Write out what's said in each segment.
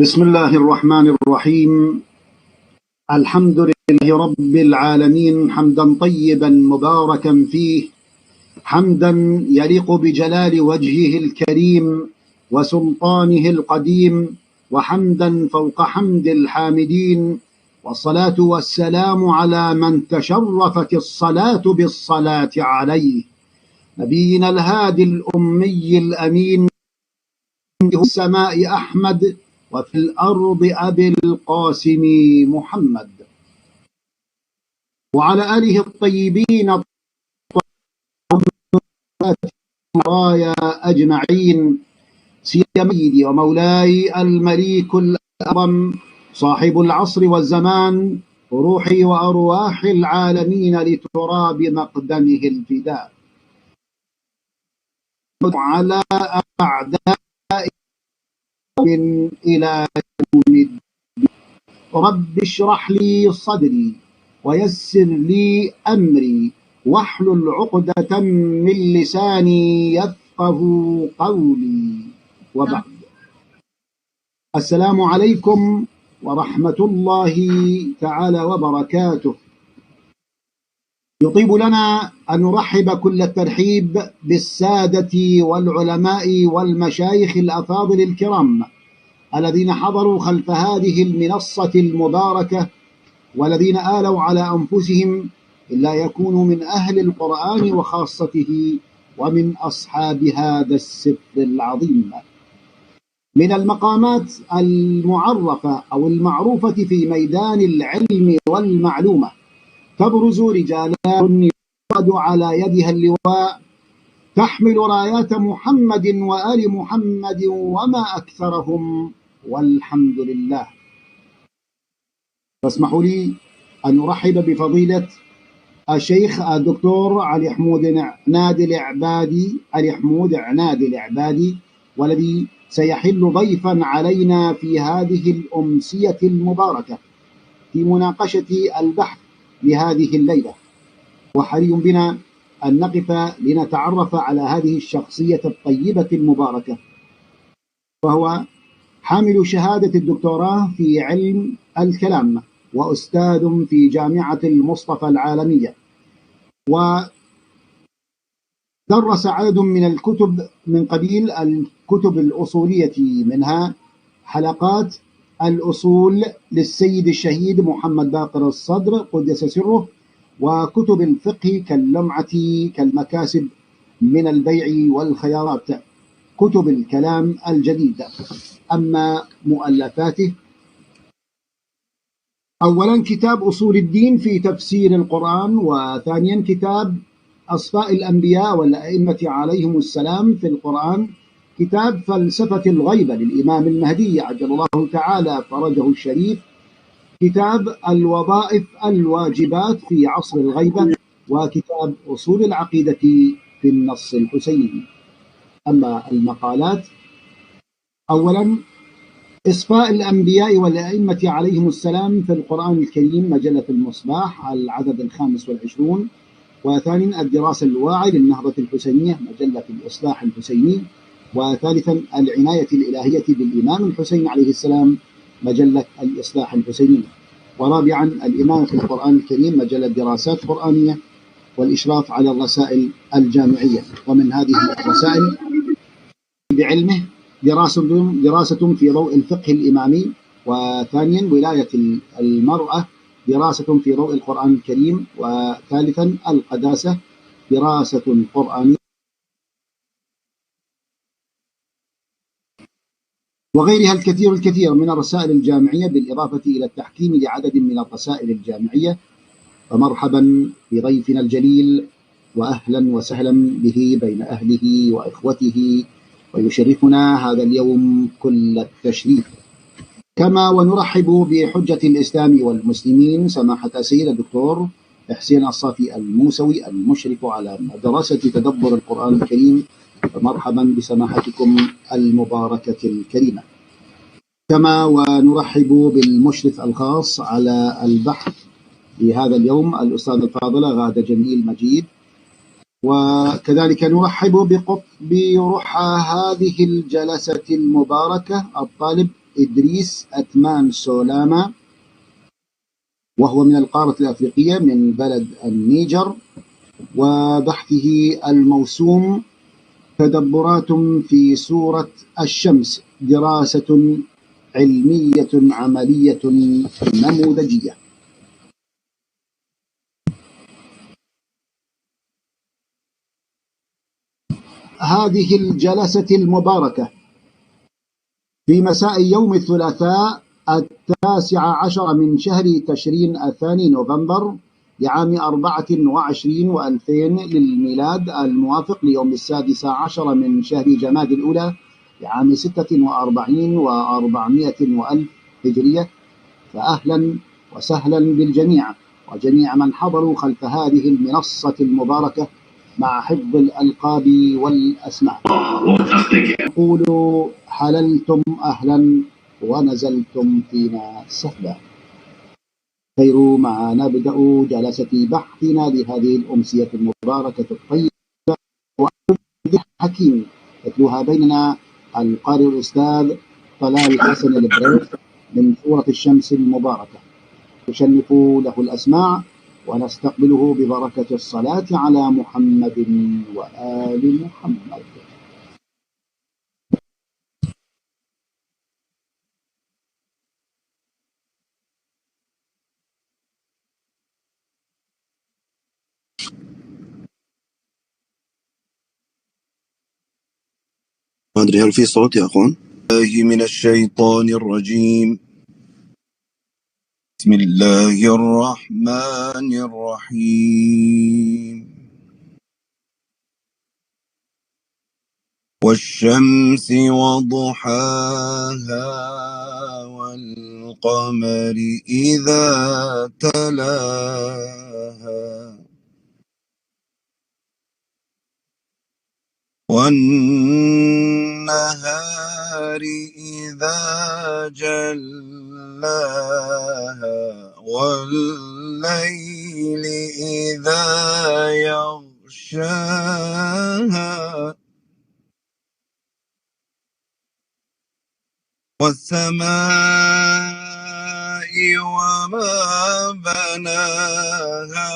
بسم الله الرحمن الرحيم. الحمد لله رب العالمين، حمدا طيبا مباركا فيه، حمدا يليق بجلال وجهه الكريم وسلطانه القديم، وحمدا فوق حمد الحامدين، والصلاة والسلام على من تشرفت الصلاة بالصلاة عليه، نبينا الهادي الأمي الأمين، في السماء أحمد وفي الأرض أبي القاسم محمد، وعلى آله الطيبين الطاهرين أجمعين، سيدي ومولاي المليك الأعظم صاحب العصر والزمان، روحي وأرواح العالمين لتراب مقدمه الفداء، على أعداء من إلى يوم الدين. رب اشرح لي صدري ويسر لي أمري واحلل عقدة من لساني يفقه قولي، وبعد. السلام عليكم ورحمة الله تعالى وبركاته. يطيب لنا أن نرحب كل الترحيب بالسادة والعلماء والمشايخ الأفاضل الكرام الذين حضروا خلف هذه المنصة المباركة، والذين آلوا على أنفسهم إلا يكونوا من أهل القرآن وخاصته ومن أصحاب هذا السر العظيم. من المقامات المعرفة أو المعروفة في ميدان العلم والمعلومة تبرز رجالات يقعد على يدها اللواء تحمل رايات محمد وآل محمد وما أكثرهم، والحمد لله. فاسمحوا لي أن أرحب بفضيلة الشيخ الدكتور علي حمود عنادي العبادي، والذي سيحل ضيفا علينا في هذه الأمسية المباركة في مناقشة البحث لهذه الليلة. وحري بنا أن نقف لنتعرف على هذه الشخصية الطيبة المباركة، وهو حامل شهادة الدكتوراه في علم الكلام، وأستاذ في جامعة المصطفى العالمية، ودرس عدد من الكتب من قبيل الكتب الأصولية، منها حلقات الأصول للسيد الشهيد محمد باقر الصدر قدس سره، وكتب الفقه كاللمعة كالمكاسب من البيع والخيارات، كتب الكلام الجديد. أما مؤلفاته: أولا كتاب أصول الدين في تفسير القرآن، وثانيا كتاب أصفاء الأنبياء والأئمة عليهم السلام في القرآن، كتاب فلسفة الغيبة للإمام المهدي عجل الله تعالى فرجه الشريف، كتاب الوظائف الواجبات في عصر الغيبة، وكتاب أصول العقيدة في النص الحسيني. أما المقالات: أولا إصفاء الأنبياء والأئمة عليهم السلام في القرآن الكريم، مجلة المصباح العدد 25، وثانيا الدراسة الواعي للنهضة الحسينية، مجلة الإصلاح الحسيني، وثالثا العناية الإلهية بالإمام الحسين عليه السلام، مجلة الإصلاح الحسيني، ورابعا الإمامة في القرآن الكريم، مجلة دراسات قرآنية، والإشراف على الرسائل الجامعية. ومن هذه الرسائل بعلمه دراسة في ضوء الفقه الإمامي، وثانيا ولاية المرأة دراسة في ضوء القرآن الكريم، وثالثا القداسة دراسة قرآنية، وغيرها الكثير من الرسائل الجامعية، بالإضافة إلى التحكيم لعدد من الرسائل الجامعية. فمرحبا بضيفنا الجليل، وأهلا وسهلا به بين أهله وإخوته، ويشرفنا هذا اليوم كل التشريف. كما ونرحب بحجة الإسلام والمسلمين سماحة السيد الدكتور حسين الصافي الموسوي، المشرف على مدرسة تدبر القرآن الكريم. فمرحبا بسماحتكم المباركة الكريمة. كما ونرحب بالمشرف الخاص على البحث لهذا اليوم، الأستاذ الفاضلة غادة جميل مجيد، وكذلك نرحب بقطب رحى هذه الجلسة المباركة الطالب إدريس أتمان سولاما، وهو من القارة الأفريقية من بلد النيجر، وبحثه الموسوم تدبرات في سورة الشمس، دراسة علمية عملية نموذجية. هذه الجلسة المباركة في مساء يوم الثلاثاء 19 من شهر تشرين الثاني نوفمبر لعام 24 و2000 للميلاد، الموافق ليوم 16 من شهر جماد الأولى لعام 46 و400 وألف هجرية. فأهلا وسهلا بالجميع وجميع من حضروا خلف هذه المنصة المباركة مع حفظ الألقاب والأسماء. نقول حللتم أهلا ونزلتم فينا سهلا. خير ما نبدأ جلسة بحثنا لهذه الأمسية المباركة الطيبة وأحمد حكيم يتلوها بيننا القارئ الأستاذ طلال حسن البريف من سورة الشمس المباركة. نشنف له الأسماع ونستقبله ببركة الصلاة على محمد وآل محمد. ما أدري هل في صوت يا أخوان؟ الله من الشيطان الرجيم. بسم الله الرحمن الرحيم. والشمس وضحاها والقمر إذا تلاها والنهار إذا جلاها والليل إذا يغشاها والسماء وما بناها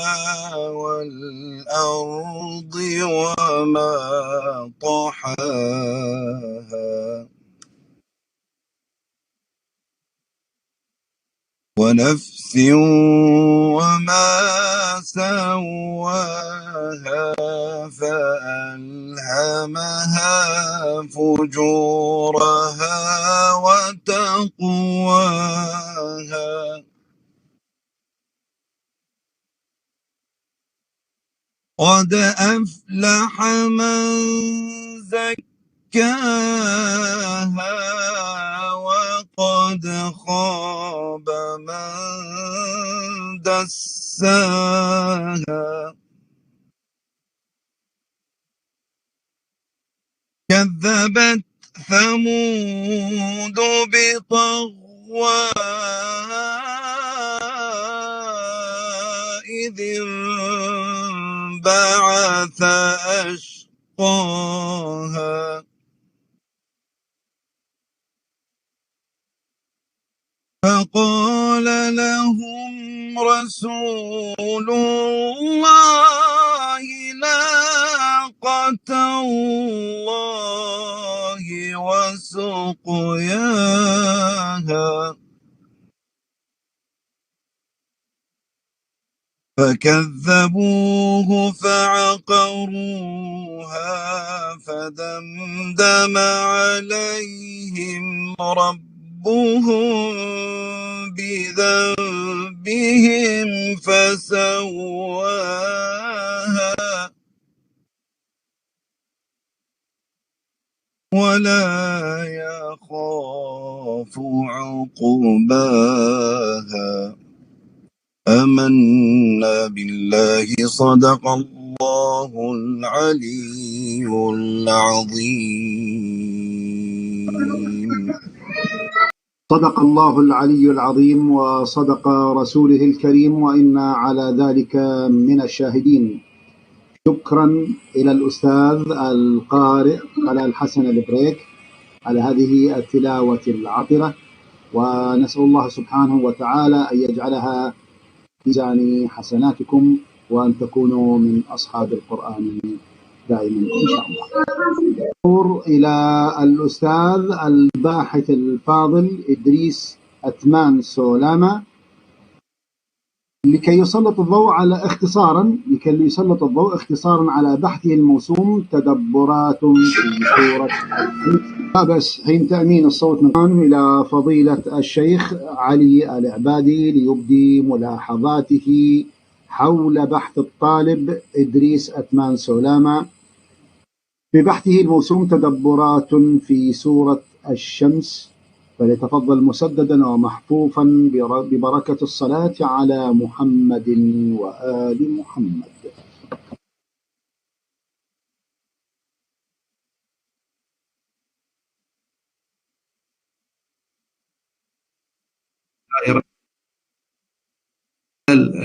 والأرض وما طحاها ونفس وما سواها فألهمها فجورها وتقواها قد أفلح من زكاها وقد خاب من دساها كذبت ثمود بطغواها إذ انبعث أشقاها فقال لهم رسول الله ناقة الله وسقياها فكذبوه فعقروها فدمدم عليهم ربهم بذنبهم فسواها ولا يخاف عقباها. آمنا بالله صدق الله العلي العظيم. صدق الله العلي العظيم وصدق رسوله الكريم وإنا على ذلك من الشاهدين. شكرا إلى الأستاذ القارئ طلال حسن البريك على هذه التلاوة العطرة، ونسأل الله سبحانه وتعالى أن يجعلها في ميزان حسناتكم وأن تكونوا من أصحاب القرآن دائما إن شاء الله. إلى الأستاذ الباحث الفاضل إدريس أتمان سولاما لكي يسلط الضوء اختصارا على بحثه الموسوم تدبرات في سورة بس حين تأمين الصوت إلى فضيلة الشيخ علي العبادي ليبدي ملاحظاته حول بحث الطالب إدريس أتمان سولاما ببحثه الموسوم تدبرات في سورة الشمس، فليتفضل مسددا ومحفوفا ببركة الصلاة على محمد وآل محمد.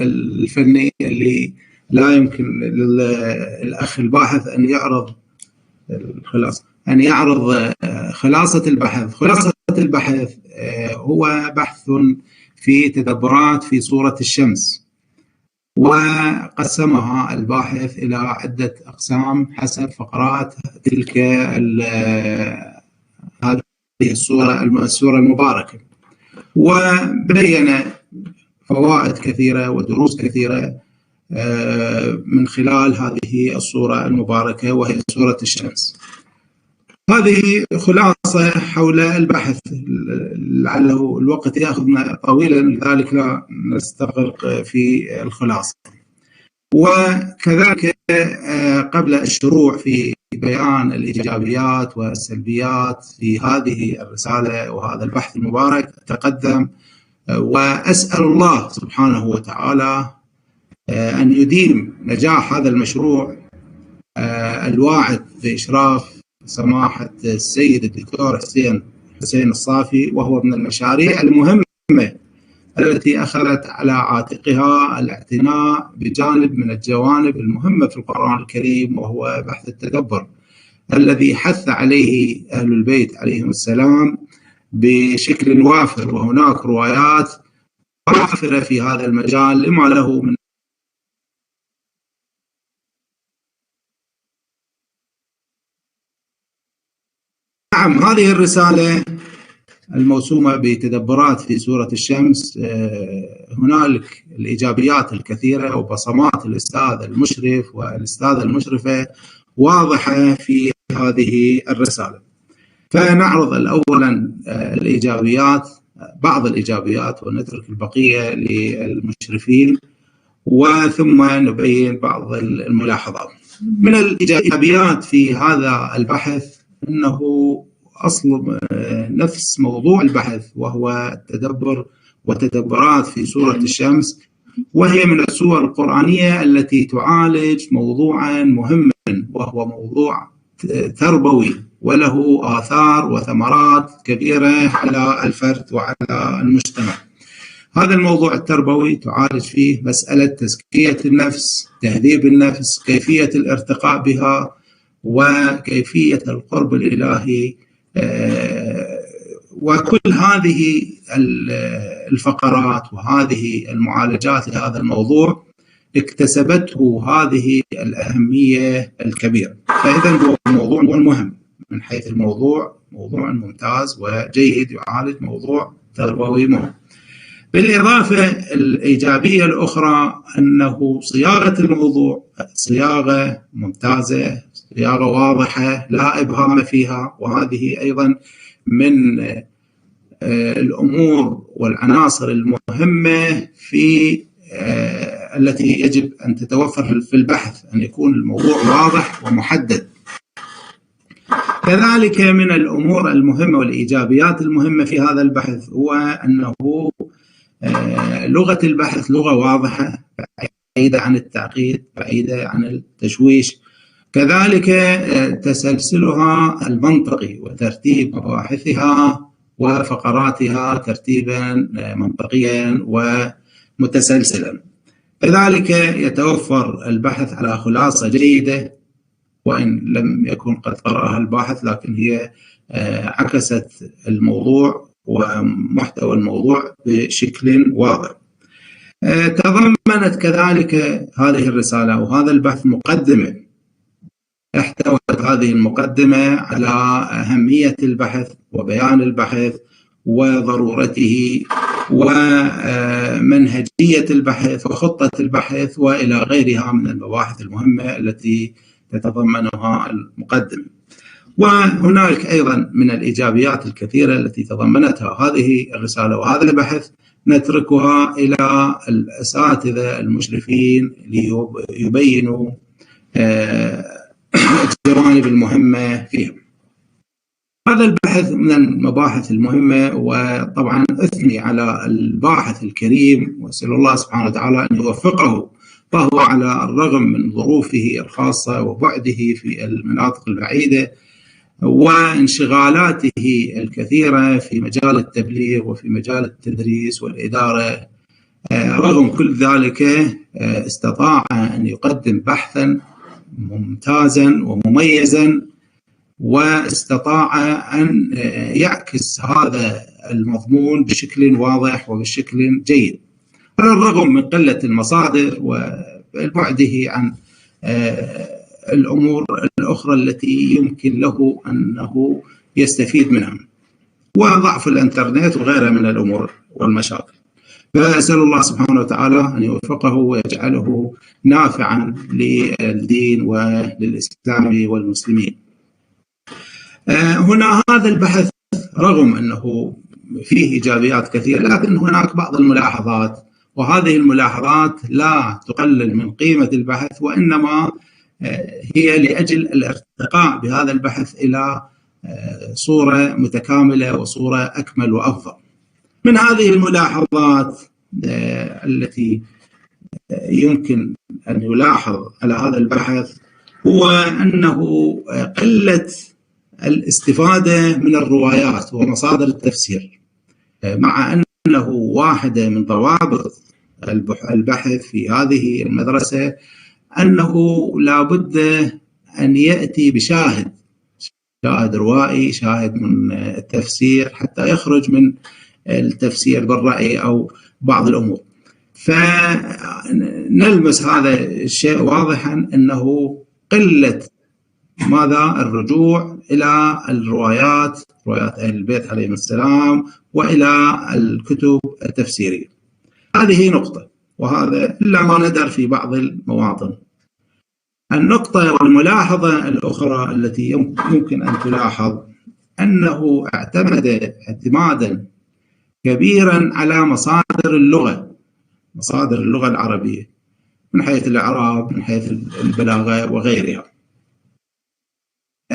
الفني اللي لا يمكن للأخ الباحث أن يعرض الخلاصة، أن يعرض خلاصة البحث. خلاصة البحث هو بحث في تدبرات في سورة الشمس، وقسمها الباحث إلى عدة أقسام حسب فقرات تلك هذه السورة المباركة، وبين فوائد كثيرة ودروس كثيرة من خلال هذه السورة المباركة وهي سورة الشمس. هذه خلاصة حول البحث، لعله الوقت يأخذنا طويلا لذلك لا نستغرق في الخلاصة. وكذلك قبل الشروع في بيان الإيجابيات والسلبيات في هذه الرسالة وهذا البحث المبارك، أتقدم وأسأل الله سبحانه وتعالى أن يديم نجاح هذا المشروع الواعد بإشراف سماحة السيد الدكتور حسين الصافي، وهو من المشاريع المهمة التي أخذت على عاتقها الاعتناء بجانب من الجوانب المهمة في القرآن الكريم، وهو بحث التدبر الذي حث عليه أهل البيت عليهم السلام بشكل وافر. وهناك روايات وافرة في هذا المجال لما له من نعم. هذه الرسالة الموسومة بتدبرات في سورة الشمس هنالك الإيجابيات الكثيرة وبصمات الأستاذ المشرف والأستاذة المشرفة واضحة في هذه الرسالة. فنعرض أولا الإيجابيات، بعض الإيجابيات، ونترك البقية للمشرفين، وثم نبين بعض الملاحظات. من الإيجابيات في هذا البحث أنه أصل نفس موضوع البحث، وهو التدبر وتدبرات في سورة الشمس، وهي من السور القرآنية التي تعالج موضوعا مهما، وهو موضوع تربوي وله آثار وثمرات كبيرة على الفرد وعلى المجتمع. هذا الموضوع التربوي تعالج فيه مسألة تزكية النفس، تهذيب النفس، كيفية الارتقاء بها، وكيفية القرب الإلهي، وكل هذه الفقرات وهذه المعالجات لهذا الموضوع اكتسبته هذه الأهمية الكبيرة. فإذا هو موضوع مهم من حيث الموضوع، موضوع ممتاز وجيد يعالج موضوع تربوي مهم. بالإضافة الإيجابية الأخرى أنه صياغة الموضوع صياغة ممتازة، صياغة واضحة لا إبهام فيها، وهذه أيضا من الأمور والعناصر المهمة في التي يجب أن تتوفر في البحث، أن يكون الموضوع واضح ومحدد. كذلك من الأمور المهمة والإيجابيات المهمة في هذا البحث هو أنه لغة البحث لغة واضحة، بعيدة عن التعقيد، بعيدة عن التشويش. كذلك تسلسلها المنطقي وترتيب مباحثها وفقراتها ترتيبا منطقيا ومتسلسلا. كذلك يتوفر البحث على خلاصة جيدة، وإن لم يكن قد قرأها الباحث لكن هي عكست الموضوع ومحتوى الموضوع بشكل واضح. تضمنت كذلك هذه الرسالة وهذا البحث مقدمة، احتوت هذه المقدمة على أهمية البحث وبيان البحث وضرورته ومنهجية البحث وخطة البحث وإلى غيرها من المباحث المهمة التي تتضمنها المقدمة. وهناك أيضا من الإيجابيات الكثيرة التي تضمنتها هذه الرسالة وهذا البحث نتركها إلى الأساتذة المشرفين ليبينوا الجوانب المهمة فيها. هذا البحث من المباحث المهمة، وطبعا أثني على الباحث الكريم وأسأل الله سبحانه وتعالى أن يوفقه، فهو على الرغم من ظروفه الخاصة وبعده في المناطق البعيدة وانشغالاته الكثيرة في مجال التبليغ وفي مجال التدريس والإدارة، رغم كل ذلك استطاع أن يقدم بحثا ممتازا ومميزا، واستطاع أن يعكس هذا المضمون بشكل واضح وبشكل جيد، على الرغم من قلة المصادر وبعده عن الأمور الأخرى التي يمكن له أنه يستفيد منها، وضعف الإنترنت وغيرها من الأمور والمشاكل. فأسأل الله سبحانه وتعالى أن يوفقه ويجعله نافعا للدين وللإسلام والمسلمين. هنا هذا البحث رغم أنه فيه إيجابيات كثيرة، لكن هناك بعض الملاحظات، وهذه الملاحظات لا تقلل من قيمة البحث، وإنما هي لأجل الارتقاء بهذا البحث إلى صورة متكاملة وصورة أكمل وأفضل. من هذه الملاحظات التي يمكن أن يلاحظ على هذا البحث هو أنه قلة الاستفادة من الروايات ومصادر التفسير، مع أنه واحدة من ضوابط البحث في هذه المدرسة أنه لا بد أن يأتي بشاهد، شاهد روائي، شاهد من التفسير، حتى يخرج من التفسير بالرأي أو بعض الأمور. فنلمس هذا الشيء واضحا أنه قلة الرجوع إلى الروايات، روايات أهل البيت عليهم السلام، وإلى الكتب التفسيرية. هذه نقطة، وهذا إلا ما ندر في بعض المواطن. النقطة والملاحظة الأخرى التي يمكن أن تلاحظ أنه اعتمد اعتمادا كبيرا على مصادر اللغة العربية، من حيث الإعراب، من حيث البلاغة وغيرها.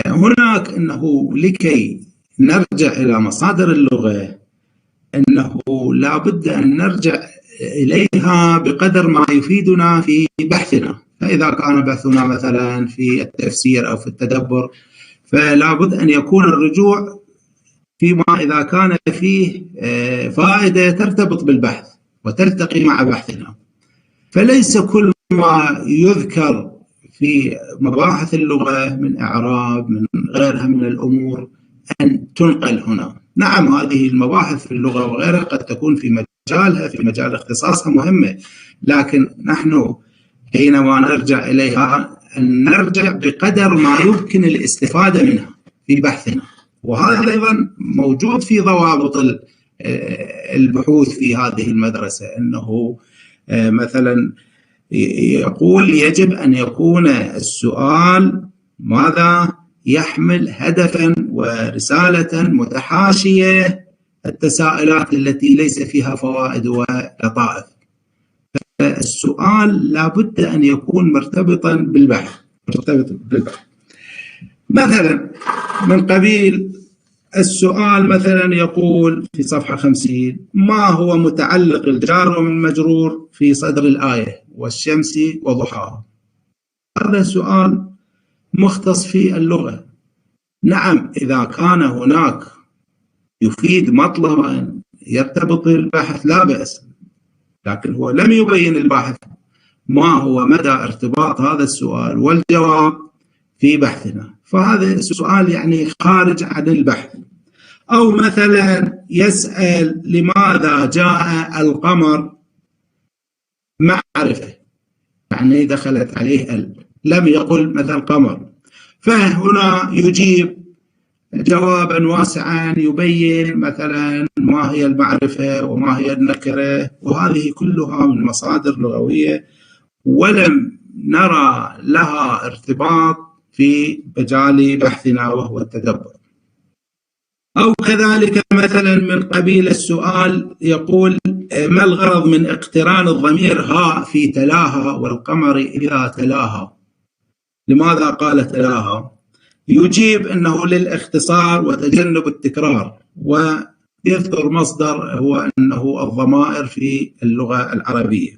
هناك أنه لكي نرجع إلى مصادر اللغة أنه لا بد أن نرجع إليها بقدر ما يفيدنا في بحثنا. فإذا كان بحثنا مثلا في التفسير أو في التدبر، فلا بد أن يكون الرجوع فيما إذا كان فيه فائدة ترتبط بالبحث وترتقي مع بحثنا. فليس كل ما يذكر في مباحث اللغة من إعراب من غيرها من الأمور أن تنقل هنا. نعم، هذه المباحث في اللغة وغيرها قد تكون في مجالها، في مجال اختصاصها مهمة، لكن نحن حينما نرجع إليها أن نرجع بقدر ما يمكن الاستفادة منها في بحثنا. وهذا أيضا موجود في ضوابط البحوث في هذه المدرسة، أنه مثلا يقول يجب أن يكون السؤال ماذا يحمل هدفا ورسالة متحاشية التساؤلات التي ليس فيها فوائد ولطائف. فالسؤال لابد أن يكون مرتبطا بالبحث. مثلا من قبيل السؤال مثلا يقول في صفحة 50: ما هو متعلق الجار والمجرور في صدر الآية والشمس وضحاها؟ هذا سؤال مختص في اللغة. نعم، إذا كان هناك يفيد مطلبا يرتبط بالبحث لا بأس، لكن هو لم يبين الباحث ما هو مدى ارتباط هذا السؤال والجواب في بحثنا. فهذا السؤال يعني خارج عن البحث. أو مثلا يسأل لماذا جاء القمر معرفة، يعني دخلت عليه لم يقل مثل قمر، فهنا يجيب جوابا واسعا يبين مثلا ما هي المعرفة وما هي النكرة، وهذه كلها من مصادر لغوية ولم نرى لها ارتباط في مجال بحثنا وهو التدبر. أو كذلك مثلا من قبيل السؤال يقول ما الغرض من اقتران الضمير ها في تلاها والقمر إذا تلاها؟ لماذا قال تلاها؟ يجيب أنه للاختصار وتجنب التكرار، ويذكر مصدر هو أنه الضمائر في اللغة العربية.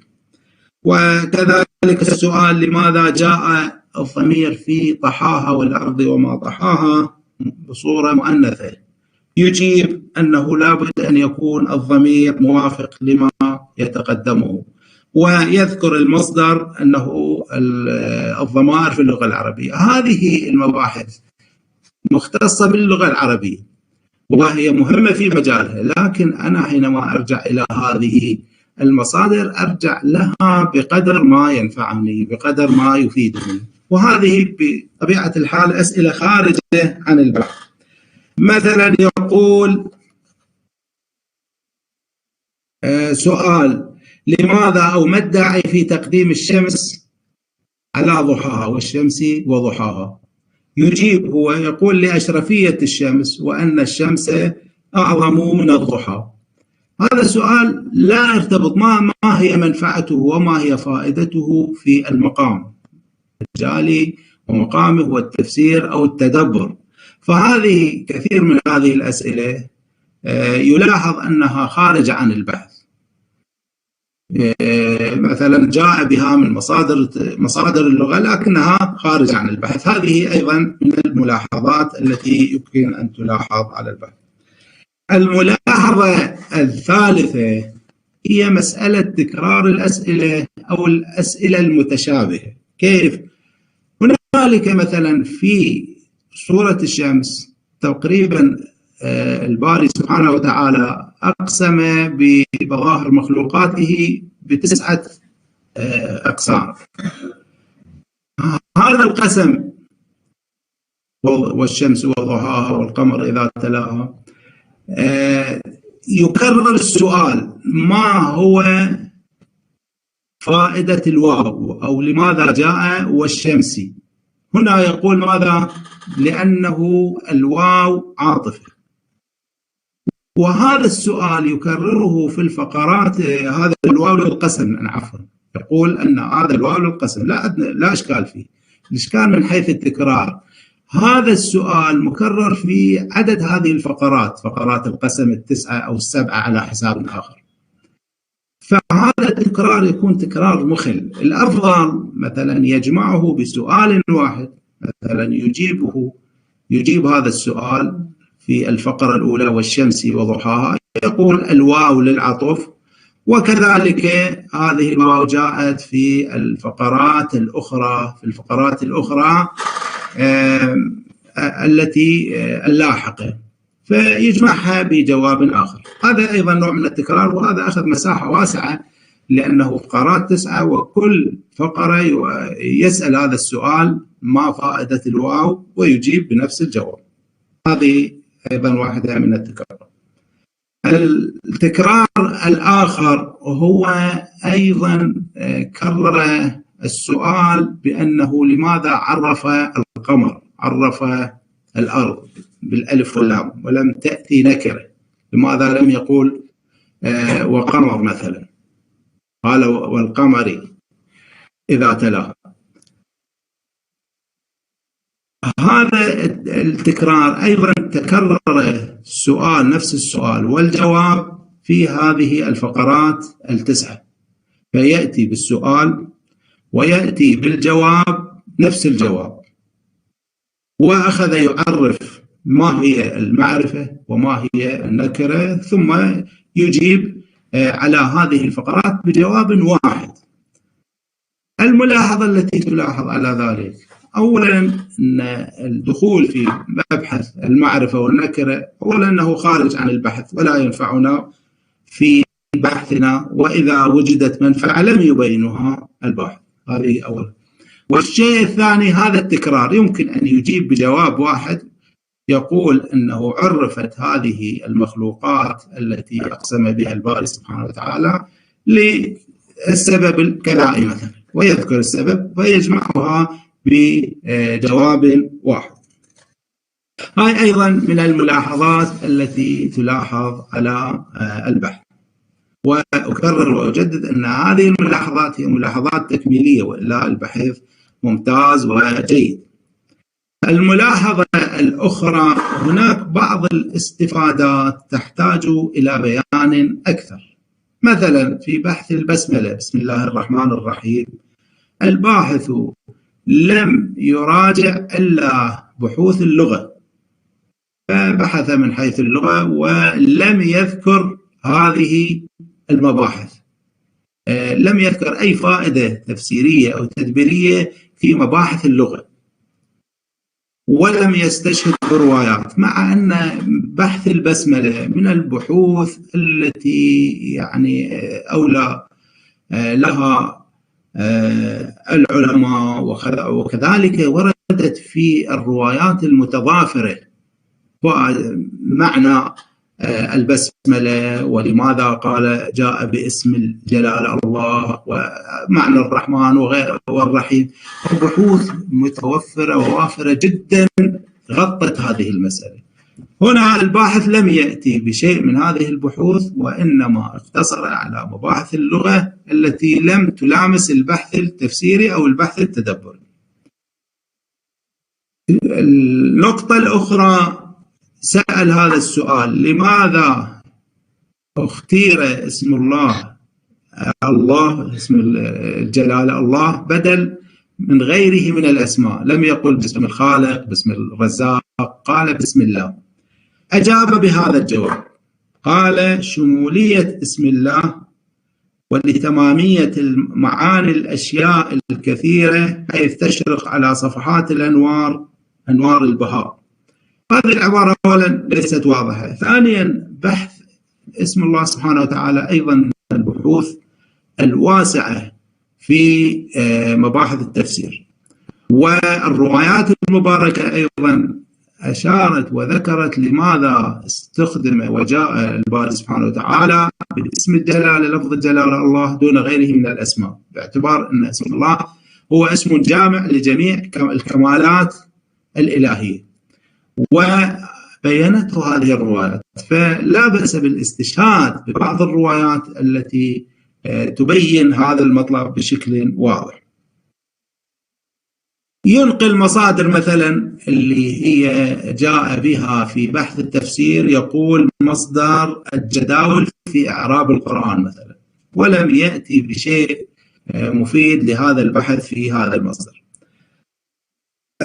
وكذلك السؤال لماذا جاء الضمير في طحاها والأرض وما طحاها بصورة مؤنثة؟ يجيب أنه لابد أن يكون الضمير موافق لما يتقدمه، ويذكر المصدر أنه الضمائر في اللغة العربية. هذه المباحث مختصة باللغة العربية وهي مهمة في مجالها، لكن أنا حينما أرجع إلى هذه المصادر أرجع لها بقدر ما ينفعني، بقدر ما يفيدني، وهذه بطبيعة الحال أسئلة خارجة عن البحث. مثلا يقول سؤال لماذا أو ما الداعي في تقديم الشمس على ضحاها والشمس وضحاها؟ يجيب هو يقول لأشرفية الشمس وأن الشمس أعظم من الضحى. هذا السؤال لا يرتبط ما هي منفعته وما هي فائدته في المقام الجالي ومقامه والتفسير أو التدبر. فهذه كثير من هذه الأسئلة يلاحظ أنها خارجة عن البحث، مثلا جاء بها من مصادر اللغة لكنها خارجة عن البحث. هذه أيضا من الملاحظات التي يمكن أن تلاحظ على البحث. الملاحظة الثالثة هي مسألة تكرار الأسئلة أو الأسئلة المتشابهة. كيف؟ هنالك مثلا في سورة الشمس تقريبا الباري سبحانه وتعالى أقسم بظاهر مخلوقاته ب9 أقسام. هذا القسم والشمس وضحاها والقمر إذا تلاها يكرر السؤال ما هو فائدة الواو أو لماذا جاء والشمس؟ هنا يقول ماذا؟ لأنه الواو عاطفة. وهذا السؤال يكرره في الفقرات. هذا الواو للقسم، عفوا، يقول أن هذا الواو للقسم لا إشكال فيه. الإشكال من حيث التكرار. هذا السؤال مكرر في عدد هذه الفقرات، فقرات القسم 9 أو 7 على حساب آخر. فهذا التكرار يكون تكرار مخل. الأفضل مثلا يجمعه بسؤال واحد، مثلا يجيب هذا السؤال في الفقرة الأولى والشمس وضحاها، يقول الواو للعطف، وكذلك هذه الواو جاءت في الفقرات الأخرى التي اللاحقة، فيجمعها بجواب آخر. هذا أيضا نوع من التكرار، وهذا أخذ مساحة واسعة لأنه فقرات 9 وكل فقرة يسأل هذا السؤال ما فائدة الواو ويجيب بنفس الجواب. هذه أيضا واحدة من التكرار. التكرار الآخر هو أيضا كرر السؤال بأنه لماذا عرف القمر، عرف الأرض بالألف واللام ولم تأتي نكرة؟ لماذا لم يقول وقمر مثلا؟ قال والقمر إذا تلاها. هذا التكرار أيضا تكرر السؤال، نفس السؤال والجواب في هذه الفقرات 9، فيأتي بالسؤال ويأتي بالجواب نفس الجواب، وأخذ يعرف ما هي المعرفة وما هي النكرة، ثم يجيب على هذه الفقرات بجواب واحد. الملاحظة التي تلاحظ على ذلك، أولا أن الدخول في مبحث المعرفة والنكرة أولا أنه خارج عن البحث ولا ينفعنا في بحثنا، وإذا وجدت منفعة لم يبينها الباحث. هذه أولا. والشيء الثاني هذا التكرار يمكن أن يجيب بجواب واحد يقول أنه عرفت هذه المخلوقات التي أقسم بها الباري سبحانه وتعالى للسبب الكذائي مثلا، ويذكر السبب ويجمعها بجواب واحد. هاي أيضا من الملاحظات التي تلاحظ على البحث. وأكرر وأجدد أن هذه الملاحظات هي ملاحظات تكميلية، وإلا البحث ممتاز وجيد. الملاحظة الأخرى، هناك بعض الاستفادات تحتاج إلى بيان أكثر. مثلا في بحث البسملة، بسم الله الرحمن الرحيم، الباحث لم يراجع إلا بحوث اللغة، فبحث من حيث اللغة ولم يذكر هذه المباحث، لم يذكر أي فائدة تفسيرية أو تدبيرية في مباحث اللغة، ولم يستشهد بروايات، مع أن بحث البسملة من البحوث التي يعني أولى لها العلماء، وكذلك وردت في الروايات المتضافرة معنى البسملة، ولماذا قال جاء باسم جلال الله ومعنى الرحمن والرحيم. بحوث متوفرة ووافرة جدا غطت هذه المسألة. هنا الباحث لم يأتي بشيء من هذه البحوث، وإنما اقتصر على مباحث اللغة التي لم تلامس البحث التفسيري أو البحث التدبري. النقطة الأخرى، سأل هذا السؤال: لماذا اختير اسم الله اسم الجلالة الله بدل من غيره من الأسماء؟ لم يقل باسم الخالق، باسم الرزاق، قال باسم الله. أجاب بهذا الجواب، قال: شمولية اسم الله ولتمامية معاني الأشياء الكثيرة حيث تشرق على صفحات الأنوار، أنوار البهاء. هذه العبارة أولا ليست واضحة. ثانيا، بحث اسم الله سبحانه وتعالى أيضا من البحوث الواسعة في مباحث التفسير، والروايات المباركة أيضا أشارت وذكرت لماذا استخدم وجاء الباري سبحانه وتعالى باسم الجلالة، لفظ الجلالة الله، دون غيره من الأسماء، باعتبار أن اسم الله هو اسم جامع لجميع الكمالات الإلهية. وبينته هذه الروايات، فلا بأس بالاستشهاد ببعض الروايات التي تبين هذا المطلب بشكل واضح. ينقل مصادر مثلا اللي هي جاء بها في بحث التفسير، يقول مصدر الجداول في إعراب القرآن مثلا، ولم يأتي بشيء مفيد لهذا البحث في هذا المصدر.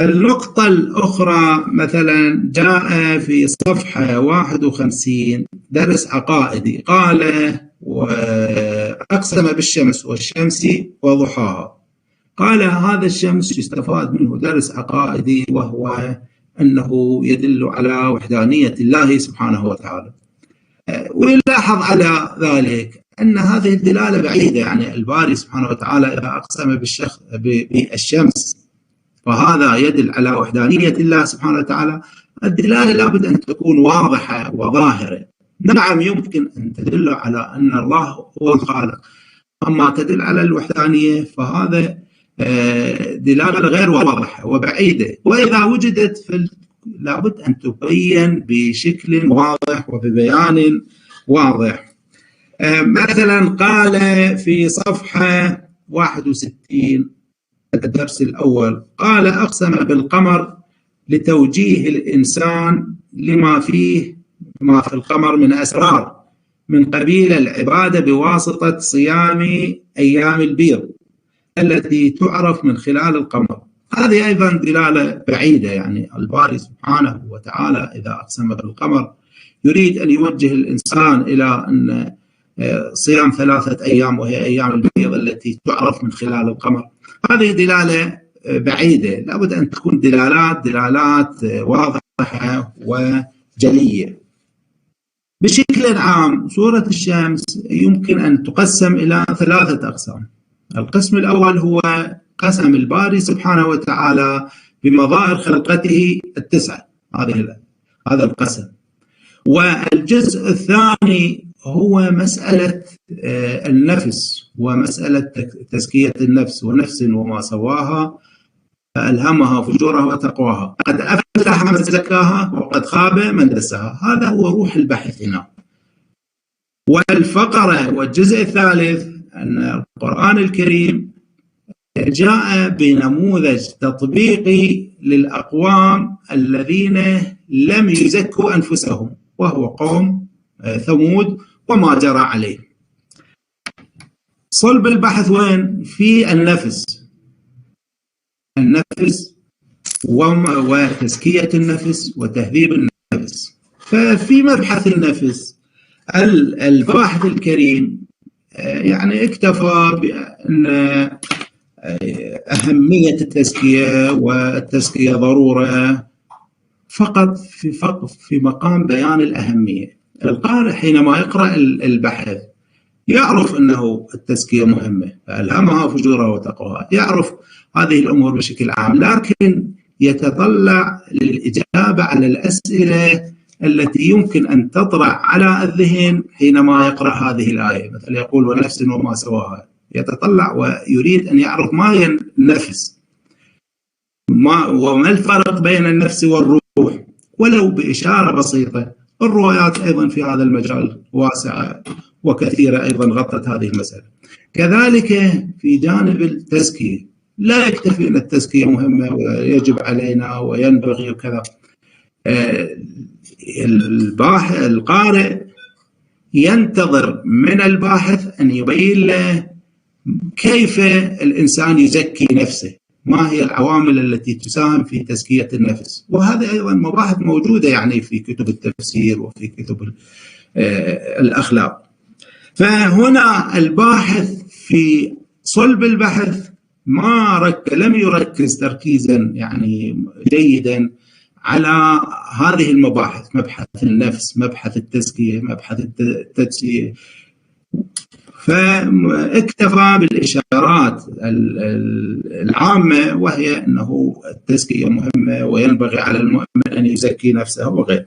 النقطة الأخرى مثلا جاء في صفحة 51 درس عقائدي، قال: وأقسم بالشمس والشمس وضحاها. قال هذا الشمس يستفاد منه درس عقائدي، وهو أنه يدل على وحدانية الله سبحانه وتعالى. ويلاحظ على ذلك أن هذه الدلالة بعيدة، يعني الباري سبحانه وتعالى إذا أقسم بالشمس فهذا يدل على وحدانية الله سبحانه وتعالى. الدلالة لابد أن تكون واضحة وظاهرة. نعم، يمكن أن تدل على أن الله هو الخالق، أما تدل على الوحدانية فهذا دلالة غير واضحة وبعيدة، وإذا وجدت لابد أن تبين بشكل واضح وببيان واضح. مثلا قال في صفحة 61 الدرس الأول، قال: أقسم بالقمر لتوجيه الإنسان لما في القمر من أسرار، من قبيل العبادة بواسطة صيام أيام البيض التي تعرف من خلال القمر. هذه أيضا دلالة بعيدة، يعني الباري سبحانه وتعالى إذا أقسم بالقمر يريد أن يوجه الإنسان إلى أن صيام 3 أيام وهي أيام البيض التي تعرف من خلال القمر. هذه دلالة بعيدة، لابد أن تكون دلالات واضحة وجلية. بشكل عام سورة الشمس يمكن أن تقسم إلى 3 أقسام. القسم الأول هو قسم الباري سبحانه وتعالى بمظاهر خلقته 9، هذا القسم. والجزء الثاني هو مسألة النفس ومسألة تزكية النفس، ونفس وما سواها فألهمها فجورها وتقواها، قد أفلح من زكاها وقد خاب من دساها. هذا هو روح البحث هنا. والفقرة والجزء الثالث أن القرآن الكريم جاء بنموذج تطبيقي للأقوام الذين لم يزكوا أنفسهم، وهو قوم ثمود وما جرى عليه. صلب البحث وين؟ في النفس وتزكية النفس وتهذيب النفس. ففي مبحث النفس الباحث الكريم يعني اكتفى بأن أهمية التزكية والتزكية ضرورة فقط في مقام بيان الأهمية. القارئ حينما يقرأ البحث يعرف أنه التزكية مهمة، فألهمها فجورها وتقواها، يعرف هذه الأمور بشكل عام، لكن يتطلع للإجابة على الأسئلة التي يمكن أن تطرح على الذهن حينما يقرأ هذه الآية. مثل يقول ونفس وما سواها، يتطلع ويريد أن يعرف ما هي النفس وما الفرق بين النفس والروح، ولو بإشارة بسيطة. الروايات أيضا في هذا المجال واسعة وكثيرة أيضا غطت هذه المسألة. كذلك في جانب التزكية لا يكتفي أن التزكية مهمة ويجب علينا وينبغي وكذا. القارئ ينتظر من الباحث أن يبين له كيف الإنسان يزكي نفسه، ما هي العوامل التي تساهم في تزكية النفس. وهذا أيضا مباحث موجودة يعني في كتب التفسير وفي كتب الأخلاق. فهنا الباحث في صلب البحث لم يركز تركيزا يعني جيدا على هذه المباحث، مبحث النفس، مبحث التزكية، مبحث التجزية، فاكتفى بالإشارات العامة، وهي أنه التزكية مهمة وينبغي على المؤمن أن يزكي نفسه وغيره.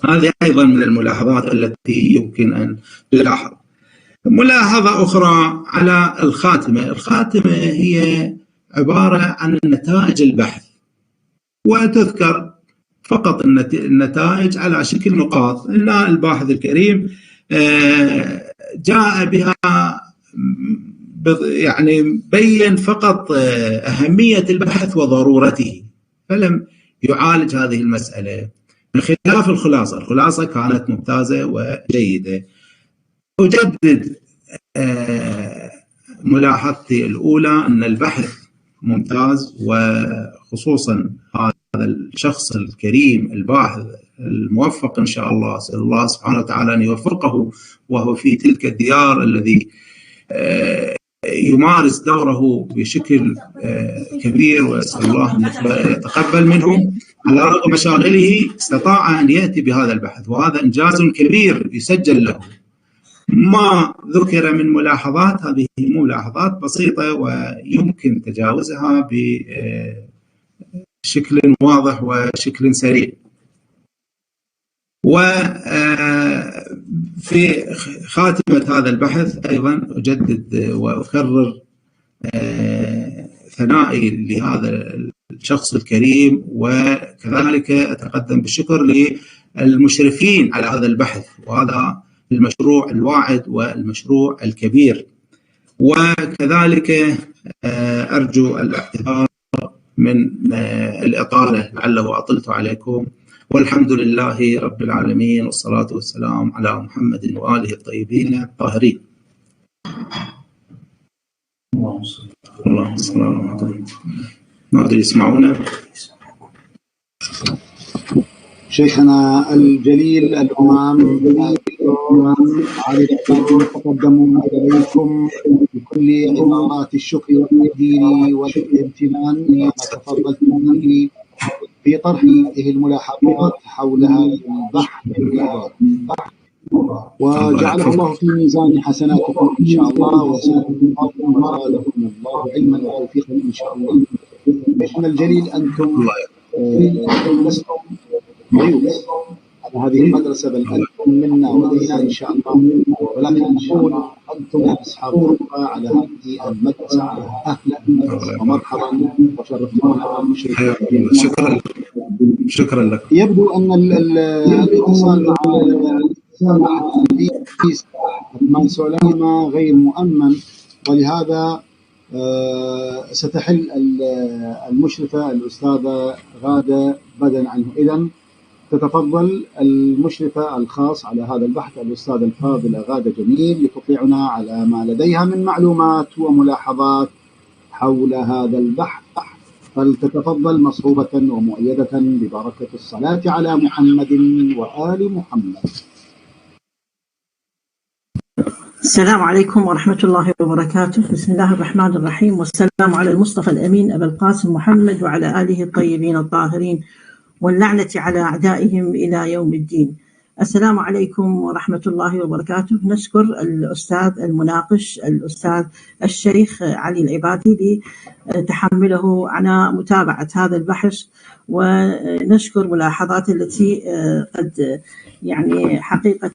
هذه أيضا من الملاحظات التي يمكن أن تلاحظ. ملاحظة أخرى على الخاتمة. الخاتمة هي عبارة عن نتائج البحث، وتذكر فقط النتائج على شكل نقاط. إن الباحث الكريم جاء بها يعني بين فقط أهمية البحث وضرورته، فلم يعالج هذه المسألة بخلاف الخلاصة. الخلاصة كانت ممتازة وجيدة. أجدد ملاحظتي الأولى أن البحث ممتاز، وخصوصا هذا الشخص الكريم الباحث الموفق إن شاء الله، أسأل الله سبحانه وتعالى أن يوفقه وهو في تلك الديار الذي يمارس دوره بشكل كبير، وأسأل الله أن يتقبل منه. على رغم مشاغله استطاع أن يأتي بهذا البحث، وهذا إنجاز كبير يسجل له. ما ذكر من ملاحظات، هذه ملاحظات بسيطة ويمكن تجاوزها بشكل واضح وشكل سريع. وفي خاتمة هذا البحث أيضا أجدد وأكرر ثنائي لهذا الشخص الكريم، وكذلك أتقدم بالشكر للمشرفين على هذا البحث، وهذا المشروع الواعد والمشروع الكبير. وكذلك أرجو الاعتذار من الإطالة لعله أطلت عليكم، والحمد لله رب العالمين، والصلاة والسلام على محمد وآله الطيبين الطاهرين. اللهم صل على محمد. ما أدري يسمعونا؟ شيخنا الجليل الإمام علي الحسين تقدموا إليكم لعبارات الشكر والتقدير والامتنان لما تفضلت به في طرح هذه الملاحظات حول هذا البحث العباري، وجعله الله في ميزان حسناتكم إن شاء الله، وسيكون لكم الله علما وتوفيقا إن شاء الله. من الجليل أنتم لستم ضيوف على هذه المدرسة، بل أنتم منا ولينا إن شاء الله، ولكن نقول أنتم أصحاب الحق على هذه المدرسة، أهلا ومرحبا وشرفتمونا مشرفين. شكرا لك. يبدو أن الاتصال مع عثمان سليمة غير مؤمن، ولهذا ستحل المشرفة الأستاذة غادة بدلا عنه. إذن تتفضل المشرفة الخاص على هذا البحث الأستاذة الفاضلة غادة جميل لتطلعنا على ما لديها من معلومات وملاحظات حول هذا البحث، فلتتفضل مصحوبة ومؤيدة ببركة الصلاة على محمد وآل محمد. السلام عليكم ورحمة الله وبركاته. بسم الله الرحمن الرحيم، والسلام على المصطفى الأمين أبا القاسم محمد وعلى آله الطيبين الطاهرين، واللعنة على أعدائهم إلى يوم الدين. السلام عليكم ورحمة الله وبركاته. نشكر الأستاذ المناقش الأستاذ الشيخ علي العبادي لتحمله على متابعة هذا البحث، ونشكر ملاحظات التي قد يعني حقيقة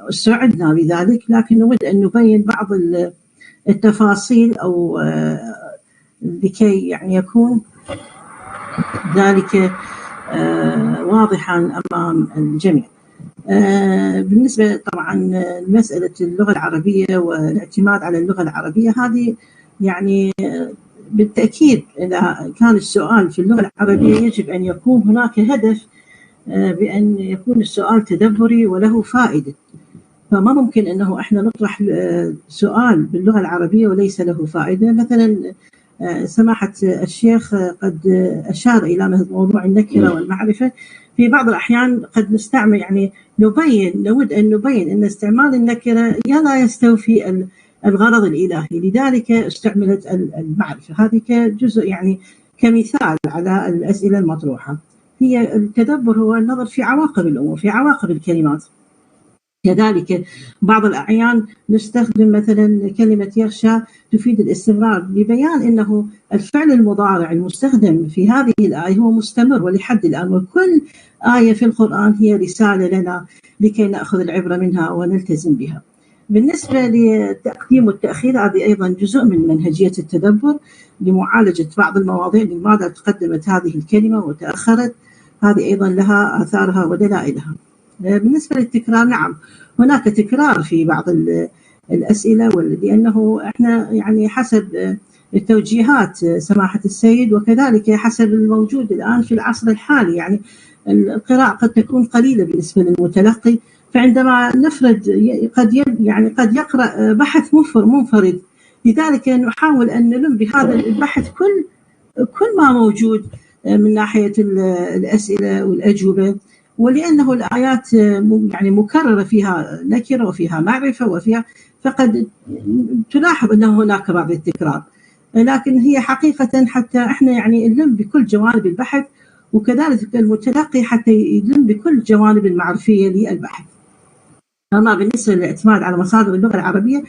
سعدنا بذلك، لكن نود أن نبين بعض التفاصيل أو لكي يعني يكون ذلك واضحا أمام الجميع. بالنسبة طبعا لمسألة اللغة العربية والاعتماد على اللغة العربية، هذه يعني بالتأكيد إذا كان السؤال في اللغة العربية يجب أن يكون هناك هدف بأن يكون السؤال تدبري وله فائدة، فما ممكن أنه إحنا نطرح سؤال باللغة العربية وليس له فائدة. مثلا سماحة الشيخ قد أشار إلى موضوع النكرة والمعرفة، في بعض الأحيان قد نستعمل يعني نود أن نبين أن استعمال النكرة لا يستوفي الغرض الإلهي، لذلك استعملت المعرفة. هذه كجزء يعني كمثال على الأسئلة المطروحة. هي التدبر هو النظر في عواقب الأمور، في عواقب الكلمات. كذلك بعض الأحيان نستخدم مثلا كلمة يخشى تفيد الاستمرار لبيان أنه الفعل المضارع المستخدم في هذه الآية هو مستمر ولحد الآن، وكل آية في القرآن هي رسالة لنا لكي نأخذ العبرة منها ونلتزم بها. بالنسبة للتقديم والتأخير، هذه أيضا جزء من منهجية التدبر لمعالجة بعض المواضيع. لماذا تقدمت هذه الكلمة وتأخرت؟ هذه أيضا لها آثارها ودلائلها. بالنسبة للتكرار، نعم هناك تكرار في بعض الأسئلة، لأنه إحنا يعني حسب التوجيهات سماحة السيد وكذلك حسب الموجود الآن في العصر الحالي، يعني القراءة قد تكون قليلة بالنسبة للمتلقي، فعندما نفرد قد يقرأ بحث منفرد، لذلك نحاول أن نلم بهذا البحث كل ما موجود من ناحية الأسئلة والأجوبة، ولأنه الآيات يعني مكررة فيها نكرة وفيها معرفة فقد تلاحظ أنه هناك بعض التكرار، لكن هي حقيقة حتى إحنا يعني نلم بكل جوانب البحث، وكذلك المتلقي حتى يلم بكل جوانب المعرفية للبحث. أما بالنسبة للاعتماد على مصادر اللغة العربية،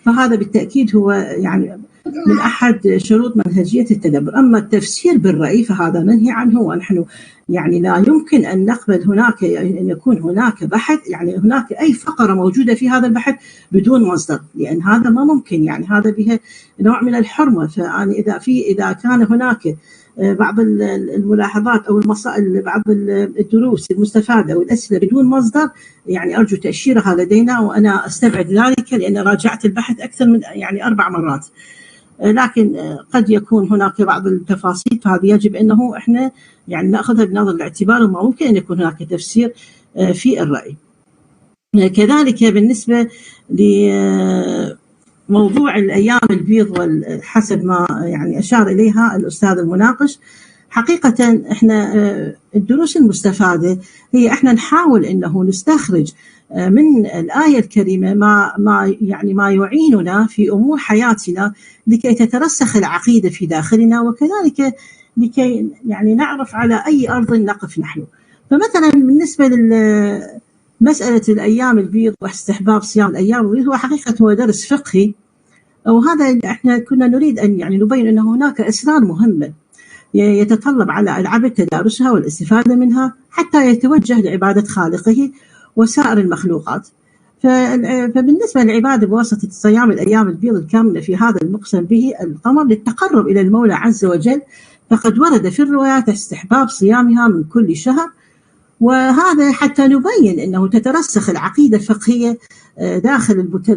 فهذا بالتأكيد هو يعني من أحد شروط منهجية التدبر. أما التفسير بالرأي فهذا منهي عنه، ونحن يعني لا يمكن أن نقبل هناك أن يكون هناك بحث، يعني هناك أي فقرة موجودة في هذا البحث بدون مصدر، لأن هذا ما ممكن، يعني هذا به نوع من الحرمة. فأنا إذا كان هناك بعض الملاحظات أو بعض الدروس المستفادة أو الأسئلة بدون مصدر، يعني أرجو تأشيرها لدينا، وأنا أستبعد ذلك لأن راجعت البحث أكثر من 4 مرات. لكن قد يكون هناك بعض التفاصيل، فهذه يجب أنه إحنا يعني نأخذها بنظر الاعتبار، وما ممكن أن يكون هناك تفسير في الرأي. كذلك بالنسبة لموضوع الأيام البيض، وحسب ما يعني أشار إليها الأستاذ المناقش، حقيقة إحنا الدروس المستفادة هي إحنا نحاول أنه نستخرج من الآية الكريمة ما يعيننا في أمور حياتنا لكي تترسخ العقيدة في داخلنا، وكذلك لكي يعني نعرف على أي أرض نقف نحن. فمثلا بالنسبة لمسألة الأيام البيض واستحباب صيام الأيام البيض، هو حقيقة هو درس فقهي، وهذا احنا كنا نريد أن يعني نبين أن هناك أسرار مهمة يتطلب على العبد تدارسها والاستفادة منها حتى يتوجه لعبادة خالقه وسائر المخلوقات. فبالنسبة للعبادة بواسطة صيام الأيام البيض الكاملة في هذا المقسم به القمر للتقرب إلى المولى عز وجل، فقد ورد في الروايات استحباب صيامها من كل شهر، وهذا حتى نبين أنه تترسخ العقيدة الفقهية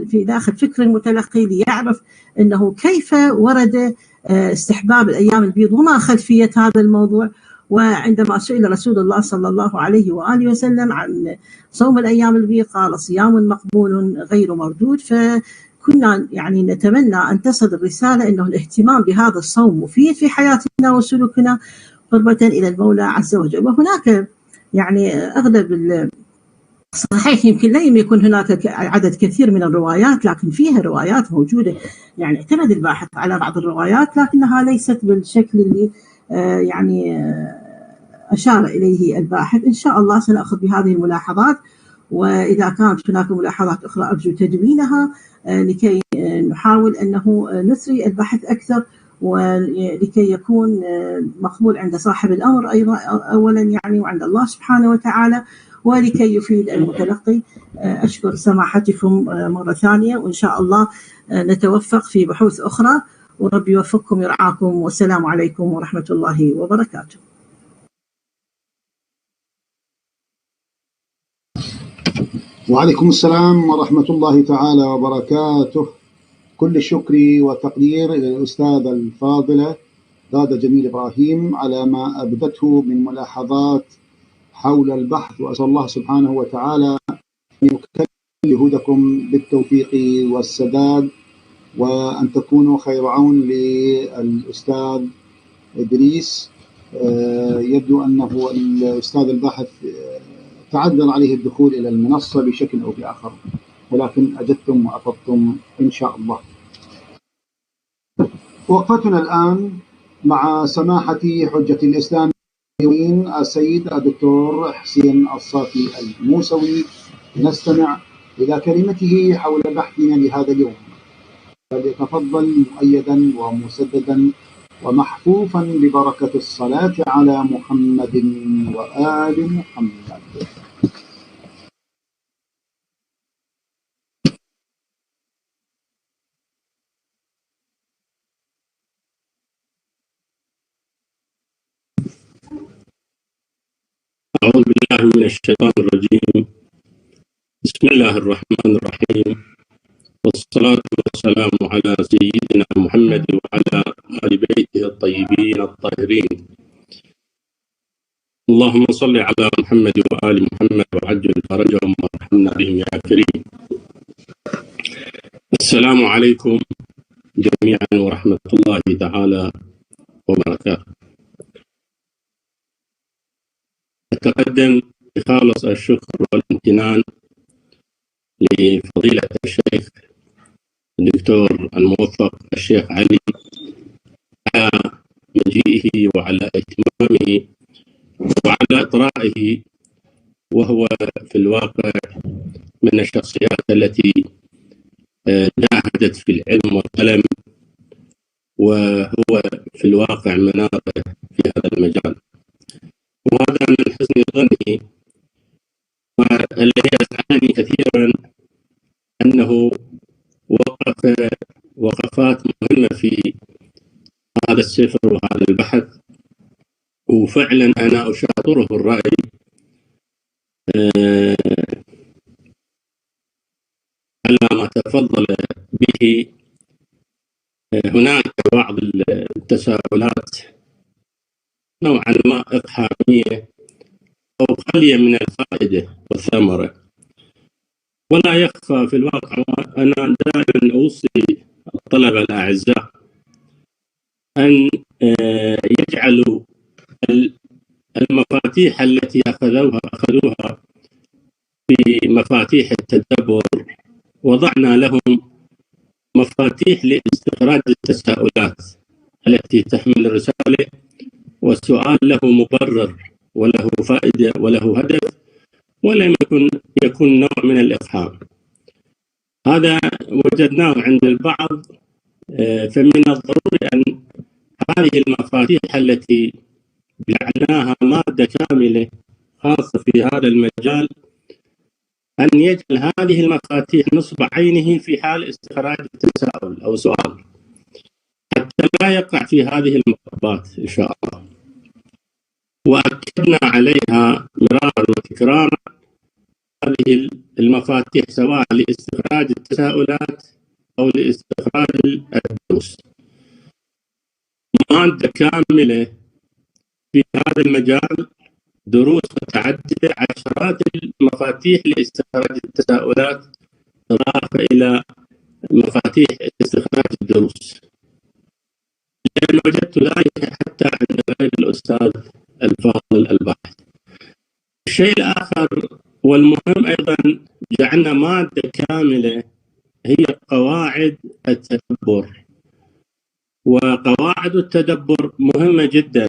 في داخل فكر المتلقي، ليعرف أنه كيف ورد استحباب الأيام البيض وما خلفية هذا الموضوع. وعندما سئل رسول الله صلى الله عليه وآله وسلم عن صوم الأيام البيض قال: صيام مقبول غير مردود. فكنا يعني نتمنى أن تصل الرسالة أنه الاهتمام بهذا الصوم مفيد في حياتنا وسلوكنا قربة إلى المولى عز وجل. وهناك يعني أغلب صحيح يمكن لا يكون هناك عدد كثير من الروايات، لكن فيها روايات موجودة، يعني اعتمد الباحث على بعض الروايات لكنها ليست بالشكل اللي يعني أشار إليه الباحث. إن شاء الله سنأخذ بهذه الملاحظات، وإذا كانت هناك ملاحظات أخرى أرجو تدوينها لكي نحاول أنه نثري البحث أكثر، ولكي يكون مقبول عند صاحب الأمر أيضا أولا يعني وعند الله سبحانه وتعالى، ولكي يفيد المتلقي. أشكر سماحتكم مرة ثانية، وإن شاء الله نتوفق في بحوث أخرى، وربي يوفقكم ويرعاكم، والسلام عليكم ورحمة الله وبركاته. وعليكم السلام ورحمة الله تعالى وبركاته. كل الشكر والتقدير إلى الأستاذة الفاضلة غادة جميل إبراهيم على ما أبدته من ملاحظات حول البحث، وأسأل الله سبحانه وتعالى أن يكلل هدكم بالتوفيق والسداد، وأن تكونوا خير عون للأستاذ إدريس. يبدو أنه الأستاذ الباحث تعذر عليه الدخول إلى المنصة بشكل أو بآخر، ولكن أجدتم وأفضتم إن شاء الله. وقفتنا الآن مع سماحة حجة الإسلام السيد الدكتور حسين الصافي الموسوي، نستمع إلى كلمته حول بحثنا لهذا اليوم، فليتفضل مؤيدا ومسددا ومحفوفا ببركة الصلاة على محمد وآل محمد. أعوذ بالله من الشيطان الرجيم. بسم الله الرحمن الرحيم، والصلاة والسلام على سيدنا محمد وعلى آل بيته الطيبين الطاهرين. اللهم صل على محمد وآل محمد وعجل فرجهم وارحمنا بهم يا كريم. السلام عليكم جميعا ورحمة الله تعالى وبركاته. أتقدم بخالص الشكر والامتنان لفضيلة الشيخ الدكتور الموفق الشيخ علي على مجيئه وعلى اهتمامه وعلى إطرائه، وهو في الواقع من الشخصيات التي جاهدت في العلم والقلم، وهو في الواقع مناره في هذا المجال، وهذا من حسن ظني. والذي أسعدني كثيرا أنه وقف وقفات مهمة في هذا السفر وهذا البحث، وفعلا أنا أشاطره الرأي على ما تفضل به. هناك بعض التساؤلات نوعا ما إقحامية أو خالية من الفائدة والثمرة، ولا يخفى في الواقع. أنا دائما أوصي الطلبة الأعزاء أن يجعلوا المفاتيح التي أخذوها في مفاتيح التدبر وضعنا لهم مفاتيح لاستخراج التساؤلات التي تحمل الرسالة، والسؤال له مبرر وله فائدة وله هدف، ولم يكن نوع من الإقحام. هذا وجدناه عند البعض، فمن الضروري أن هذه المفاتيح التي جعلناها مادة كاملة خاصة في هذا المجال أن يجعل هذه المفاتيح نصب عينه في حال استخراج التساؤل أو سؤال، حتى لا يقع في هذه المطبات إن شاء الله. وأكدنا عليها مرارا وتكرارا هذه المفاتيح سواء لاستخراج التساؤلات أو لاستخراج الدروس. مادة كاملة في هذا المجال، دروس متعددة، عشرات المفاتيح لاستخراج التساؤلات، إضافة إلى مفاتيح استخراج الدروس. لأن وجدت ذلك حتى عند غير الأستاذ الفاضل الباحث. الشيء الآخر والمهم أيضا، جعلنا مادة كاملة هي قواعد التدبر. وقواعد التدبر مهمة جدا،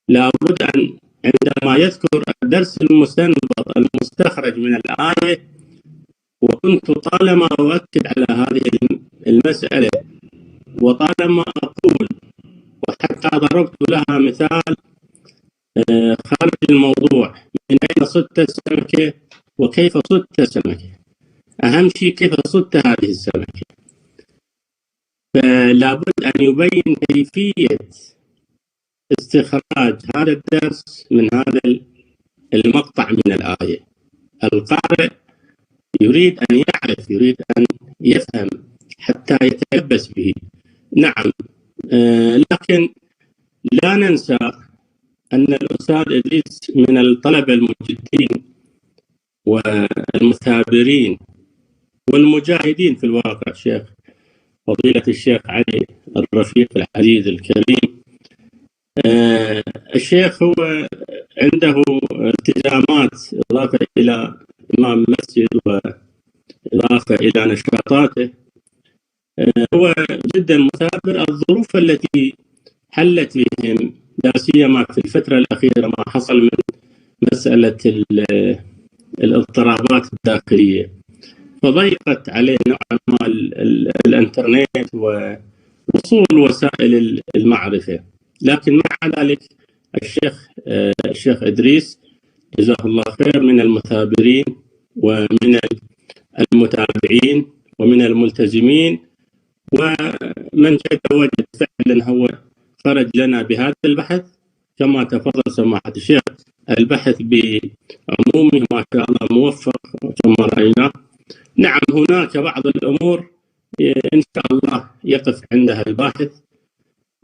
لابد أن عندما يذكر الدرس المستنبط المستخرج من الآية، وكنت طالما أؤكد على هذه المسألة وطالما أقول، وحتى ضربت لها مثال خارج الموضوع، من أين صدت السمكة وكيف صدت السمكة. أهم شيء كيف صدت هذه السمكة، فلا بد أن يبين كيفية استخراج هذا الدرس من هذا المقطع من الآية. القارئ يريد أن يعرف، يريد أن يفهم حتى يتلبس به. نعم، لكن لا ننسى أن الأستاذ إدريس من الطلبة المجدين والمثابرين والمجاهدين في الواقع. فضيلة الشيخ علي الرفيق العزيز الكريم، الشيخ هو عنده التزامات إضافة إلى إمام مسجد وإضافة إلى نشاطاته. هو جدا مثابر. الظروف التي حلت بهم، لا سيما في الفترة الأخيرة، ما حصل من مسألة الاضطرابات الداخلية، فضيقت عليه نوعا ما الانترنت ووصول وسائل المعرفة. لكن مع ذلك الشيخ إدريس جزاه الله خير من المثابرين ومن المتابعين ومن الملتزمين، ومن جد وجد فعلا هو خرج لنا بهذا البحث كما تفضل سماحة الشيخ. البحث بعمومه ما شاء الله موفق كما رأينا. نعم، هناك بعض الأمور إن شاء الله يقف عندها الباحث.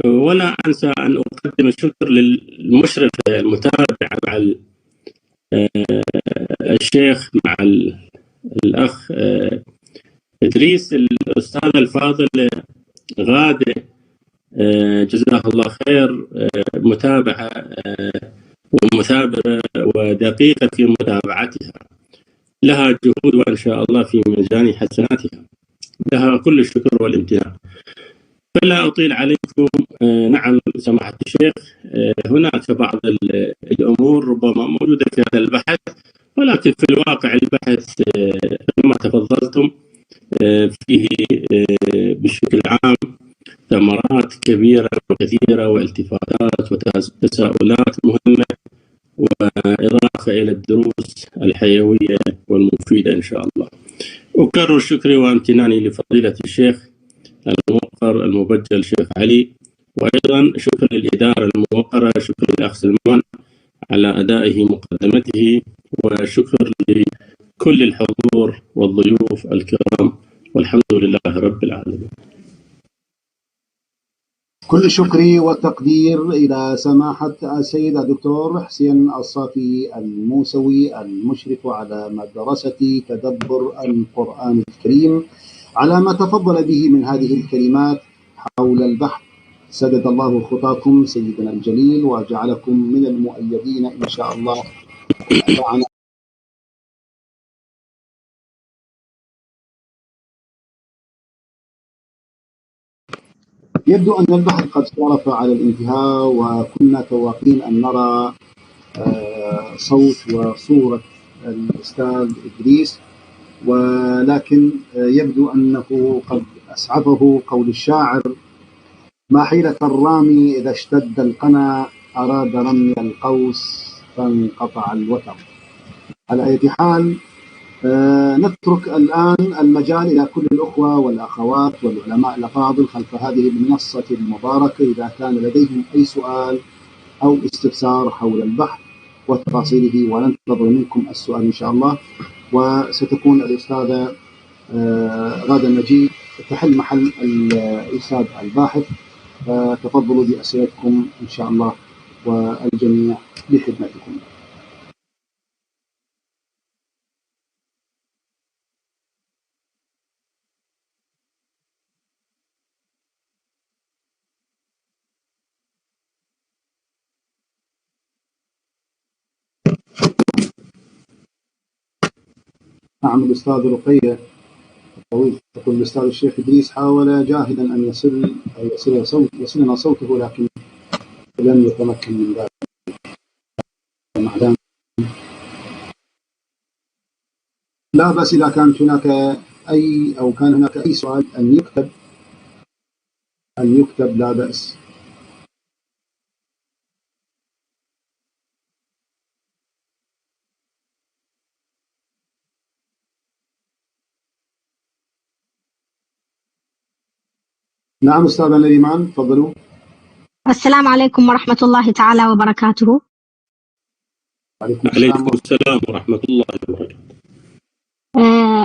ولا أنسى أن أقدم الشكر للمشرف المتابع مع الشيخ، مع الأخ إدريس، الأستاذ الفاضل غادة، جزاه الله خير، متابعة ومثابرة ودقيقة في متابعتها، لها جهود وإن شاء الله في ميزان حسناتها، لها كل الشكر والامتنان. فلا أطيل عليكم. نعم سماحة الشيخ، هناك بعض الأمور ربما موجودة في هذا البحث، ولكن في الواقع البحث كما تفضلتم فيه بشكل عام ثمرات كبيرة وكثيرة والتفاتات وتساؤلات مهمة، وإضافة إلى الدروس الحيوية والمفيدة إن شاء الله. أكرر شكري وامتناني لفضيلة الشيخ الموقر المبجل الشيخ علي، وأيضا شكر للإدارة الموقرة، شكر للأخ سلمان على أدائه مقدمته، وشكر لكل الحضور والضيوف الكرام، والحمد لله رب العالمين. كل الشكر والتقدير إلى سماحة السيد الدكتور حسين الصافي الموسوي، المشرف على مدرسة تدبر القرآن الكريم، على ما تفضل به من هذه الكلمات حول البحث. سدد الله خطاكم سيدنا الجليل وجعلكم من المؤيدين إن شاء الله. يبدو أن البحث قد صرف على الانتهاء، وكنا تواقين أن نرى صوت وصورة الأستاذ إدريس، ولكن يبدو أنه قد أسعفه قول الشاعر: ما حيلة الرامي إذا اشتد القنا، أراد رمي القوس فانقطع الوتر. على أي حال، نترك الآن المجال إلى كل الأخوة والأخوات والعلماء الأفاضل خلف هذه المنصة المباركة إذا كان لديهم أي سؤال أو استفسار حول البحث وتفاصيله، وننتظر منكم السؤال إن شاء الله. وستكون الأستاذة غادة النجيب تحل محل الأستاذ الباحث، فتفضلوا بأسئلتكم إن شاء الله، والجميع بخدمتكم. نعم، الأستاذ رقية الطويل تقول: الأستاذ الشيخ إدريس حاول جاهدا أن يصلنا صوته، لكن لم يتمكن من ذلك. لا بأس إذا كانت هناك كان هناك أي سؤال أن يكتب لا بأس. نعم أستاذة نريمان، تفضلوا. السلام عليكم ورحمة الله تعالى وبركاته. عليكم السلام ورحمة الله وبركاته.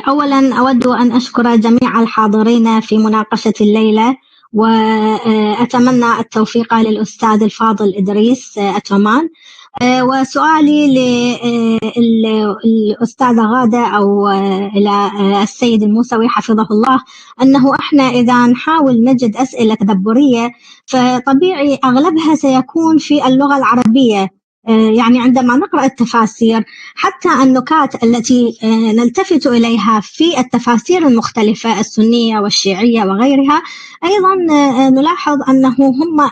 أولا أود أن أشكر جميع الحاضرين في مناقشة الليلة، وأتمنى التوفيق للأستاذ الفاضل إدريس أتومان. وسؤالي للأستاذة غادة أو إلى السيد الموسوي حفظه الله، أنه إحنا إذا نحاول نجد أسئلة تدبرية فطبيعي أغلبها سيكون في اللغة العربية. يعني عندما نقرأ التفاسير، حتى النكات التي نلتفت إليها في التفاسير المختلفة السنية والشيعية وغيرها، أيضا نلاحظ أنه هم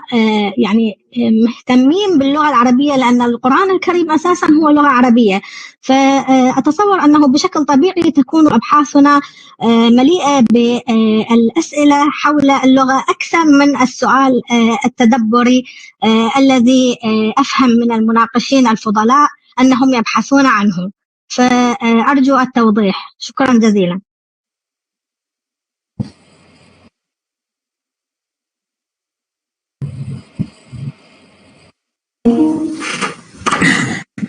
يعني مهتمين باللغة العربية، لأن القرآن الكريم أساسا هو لغة عربية. فأتصور أنه بشكل طبيعي تكون أبحاثنا مليئة بالأسئلة حول اللغة أكثر من السؤال التدبري الذي أفهم من المناقشين الفضلاء أنهم يبحثون عنه. فأرجو التوضيح. شكرا جزيلا.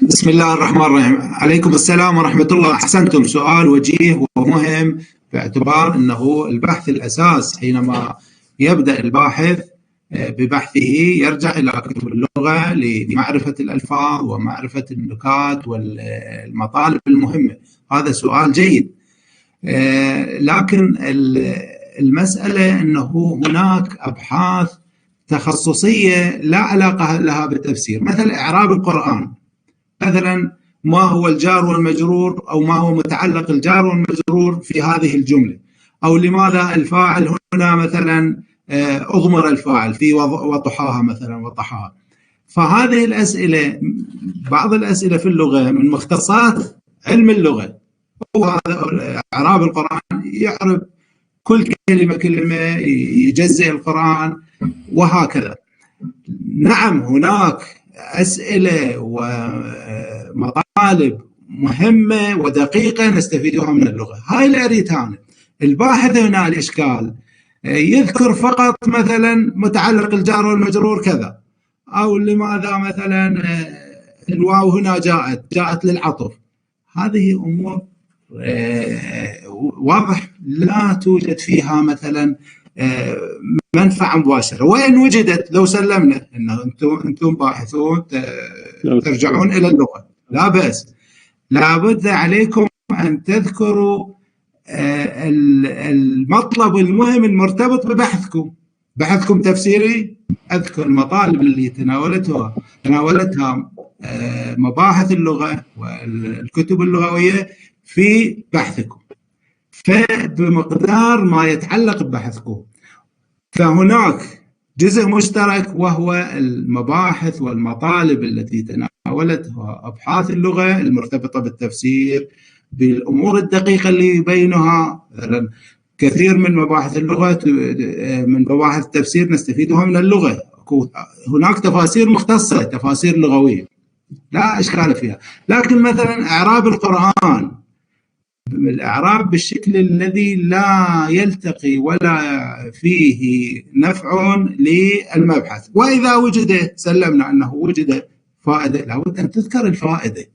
بسم الله الرحمن الرحيم. عليكم السلام ورحمة الله. أحسنتم، سؤال وجيه ومهم، باعتبار أنه البحث الأساس حينما يبدأ الباحث ببحثه يرجع إلى كتب اللغة لمعرفة الألفاظ ومعرفة النكات والمطالب المهمة. هذا سؤال جيد، لكن المسألة أنه هناك أبحاث تخصصية لا علاقة لها بالتفسير، مثل إعراب القرآن، مثلا ما هو الجار والمجرور، أو ما هو متعلق الجار والمجرور في هذه الجملة، أو لماذا الفاعل هنا مثلا أضمر الفاعل في وضحاها مثلا وضحاها. فهذه الأسئلة، بعض الأسئلة في اللغة من مختصات علم اللغة، وهذا إعراب القرآن يعرب كل كلمة يجزئ القرآن وهكذا. نعم، هناك أسئلة ومطالب مهمة ودقيقة نستفيدها من اللغة. هاي اللي أريد هنا الباحث هنا الإشكال يذكر فقط مثلا متعلق الجار والمجرور كذا، أو لماذا مثلا الواو هنا جاءت للعطف. هذه أمور واضح لا توجد فيها مثلا منفعة مباشرة، وإن وجدت لو سلمنا أنه أنتم باحثون ترجعون إلى اللغة لا بأس. لابد عليكم أن تذكروا المطلب المهم المرتبط ببحثكم. بحثكم تفسيري، أذكر المطالب اللي تناولتها مباحث اللغة والكتب اللغوية في بحثكم، فبمقدار ما يتعلق ببحثكم. فهناك جزء مشترك وهو المباحث والمطالب التي تناولتها أبحاث اللغة المرتبطة بالتفسير بالأمور الدقيقة اللي يبينها. مثلا كثير من مباحث اللغة، من مباحث التفسير نستفيدها من اللغة. هناك تفاسير مختصة، تفاسير لغوية لا إشكال فيها، لكن مثلا إعراب القرآن، الإعراب بالشكل الذي لا يلتقي ولا فيه نفع للمبحث، وإذا وجد سلمنا أنه وجد فائدة لابد أن تذكر الفائدة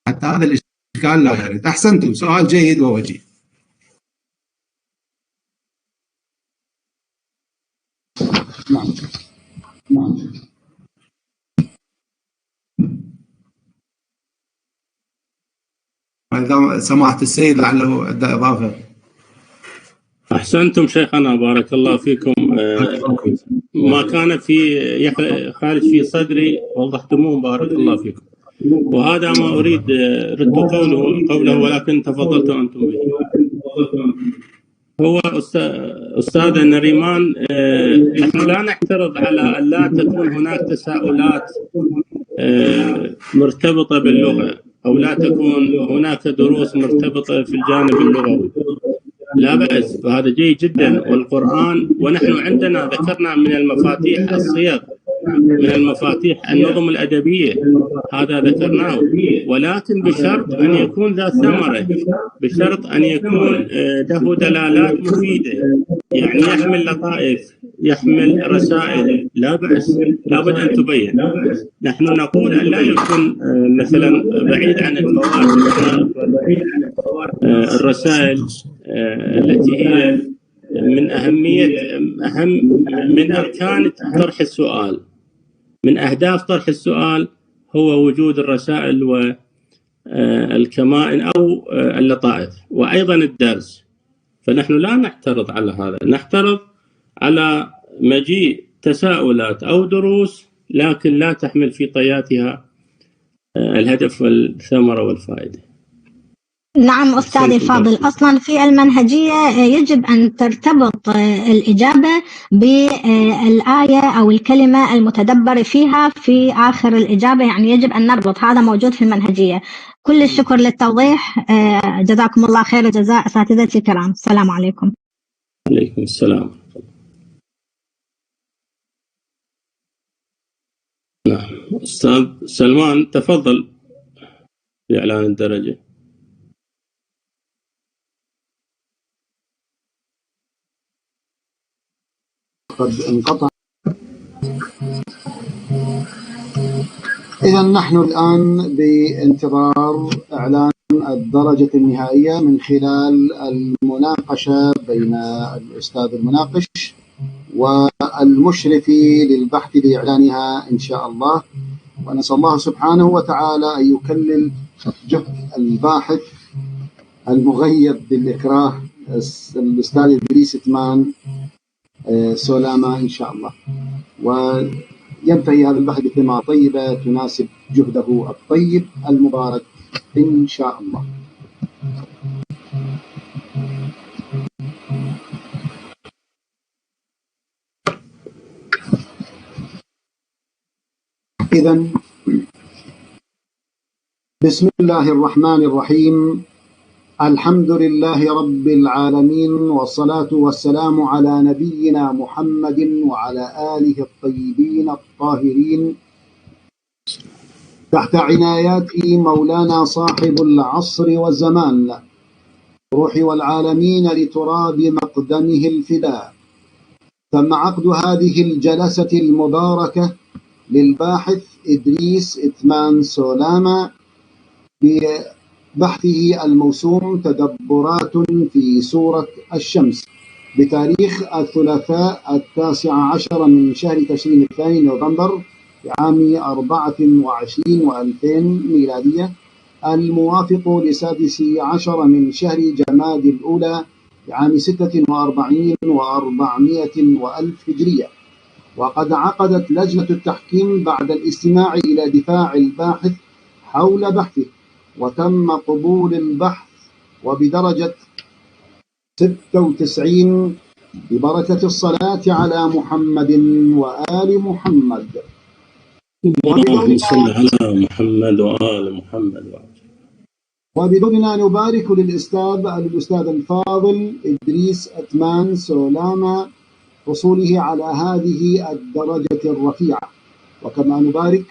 حتى هذا الإشكال لا يرد. أحسنتم، سؤال جيد ووجيه. نعم. إذا سمحت السيد لعله أدى إضافة. أحسنتم شيخنا بارك الله فيكم. ما كان في خارج في صدري وضحتموه بارك الله فيكم، وهذا ما أريد رد قوله ولكن تفضلتم أنتم به. هو أستاذ نريمان، نحن لا نعترض على أن لا تكون هناك تساؤلات مرتبطة باللغة، أو لا تكون هناك دروس مرتبطة في الجانب اللغوي، لا بأس، فهذا جيد جدا. والقرآن، ونحن عندنا ذكرنا من المفاتيح الصيغ، من المفاتيح النظم الأدبية، هذا ذكرناه، ولكن بشرط أن يكون ذا ثمرة، بشرط أن يكون له دلالات مفيدة، يعني يحمل لطائف، يحمل رسائل، لا بأس، لابد أن تبين. نحن نقول أن لا يكون مثلا بعيد عن الفوائد، الرسائل التي هي من أهم من أركان طرح السؤال، من أهداف طرح السؤال هو وجود الرسائل والكمائن أو اللطائف، وأيضا الدرس. فنحن لا نعترض على هذا، نعترض على مجيء تساؤلات أو دروس لكن لا تحمل في طياتها الهدف والثمرة والفائدة. نعم أستاذي الفاضل، أصلا في المنهجية يجب أن ترتبط الإجابة بالآية أو الكلمة المتدبر فيها في آخر الإجابة، يعني يجب أن نربط، هذا موجود في المنهجية. كل الشكر للتوضيح، جزاكم الله خير الجزاء أساتذتي الكرام. السلام عليكم. عليكم السلام. نعم أستاذ سلمان تفضل بإعلان الدرجة. قد انقطع. إذا نحن الآن بانتظار إعلان الدرجة النهائية من خلال المناقشة بين الأستاذ المناقش والمشرف للبحث لإعلانها إن شاء الله. ونسأل الله سبحانه وتعالى أن يكلل جهد الباحث المغيب بالإكراه الأستاذ إدريس إتمان سولاما إن شاء الله، وينتهي هذا البحث بكلمة طيبة تناسب جهده الطيب المبارك إن شاء الله. إذن بسم الله الرحمن الرحيم، الحمد لله رب العالمين، والصلاة والسلام على نبينا محمد وعلى آله الطيبين الطاهرين، تحت عنايات مولانا صاحب العصر والزمان، روح والعالمين لتراب مقدمه الفداء. تم عقد هذه الجلسة المباركة للباحث إدريس إتمان سولاما ببحثه الموسوم تدبرات في سورة الشمس بتاريخ الثلاثاء 19 من شهر تشرين الثاني نوفمبر عام 24 و2000 ميلادية، الموافق ل16 من شهر جماد الأولى عام 46 و400 وألف هجرية. وقد عقدت لجنة التحكيم بعد الاستماع إلى دفاع الباحث حول بحثه، وتم قبول البحث وبدرجة 96 ببركة الصلاة على محمد وآل محمد. اللهم صل على محمد وآل محمد. وبدوننا نبارك للأستاذ الفاضل إدريس أتمان سولاما حصوله على هذه الدرجة الرفيعة، وكما نبارك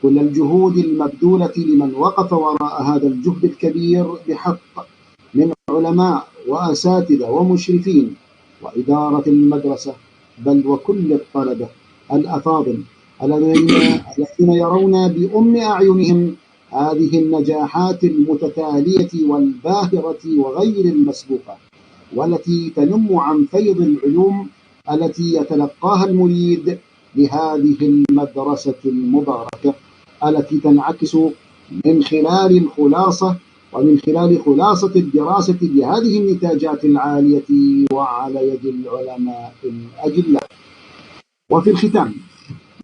كل الجهود المبذولة لمن وقف وراء هذا الجهد الكبير بحق من علماء وأساتذة ومشرفين وإدارة المدرسة، بل وكل الطلبة الأفاضل الذين يرون بأم أعينهم هذه النجاحات المتتالية والباهرة وغير المسبوقة، والتي تنم عن فيض العلوم التي يتلقاها المريد لهذه المدرسة المباركة، التي تنعكس من خلال الخلاصة ومن خلال خلاصة الدراسة لهذه النتاجات العالية وعلى يد العلماء الأجلاء. وفي الختام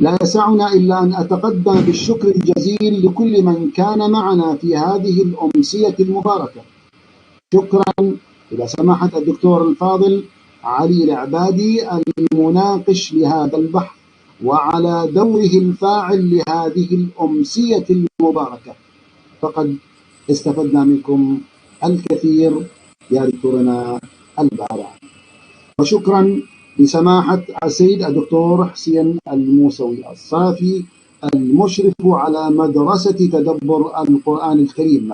لا يسعنا إلا أن أتقدم بالشكر الجزيل لكل من كان معنا في هذه الأمسية المباركة. شكرا إلى سماحة الدكتور الفاضل علي العبادي المناقش لهذا البحث، وعلى دوره الفاعل لهذه الأمسية المباركة، فقد استفدنا منكم الكثير يا دكتورنا البارع. وشكرا لسماحة السيد الدكتور حسين الموسوي الصافي المشرف على مدرسة تدبر القرآن الكريم.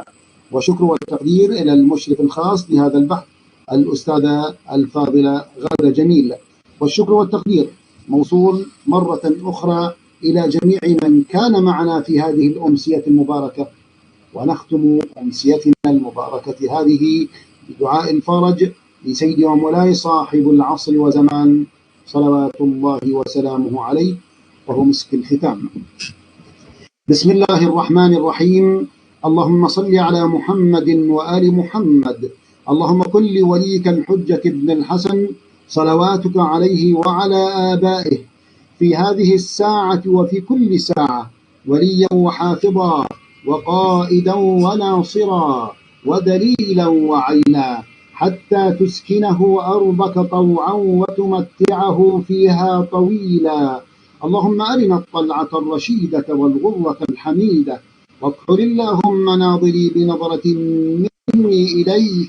وشكر والتقدير إلى المشرف الخاص لهذا البحث الأستاذة الفاضلة غادة جميل. والشكر والتقدير موصول مرة أخرى إلى جميع من كان معنا في هذه الأمسية المباركة. ونختم أمسيتنا المباركة هذه بدعاء الفرج لسيدي ومولاي صاحب العصر وزمان صلوات الله وسلامه عليه، وهو مسك الختام. بسم الله الرحمن الرحيم. اللهم صل على محمد وآل محمد. اللهم كن لوليك الحجة ابن الحسن صلواتك عليه وعلى آبائه في هذه الساعة وفي كل ساعة وليا وحافظا وقائدا وناصرا ودليلا وعينا، حتى تسكنه أرضك طوعا وتمتعه فيها طويلا. اللهم أرنا الطلعة الرشيدة والغرة الحميدة، واكحل اللهم ناظري بنظرة مني إليه.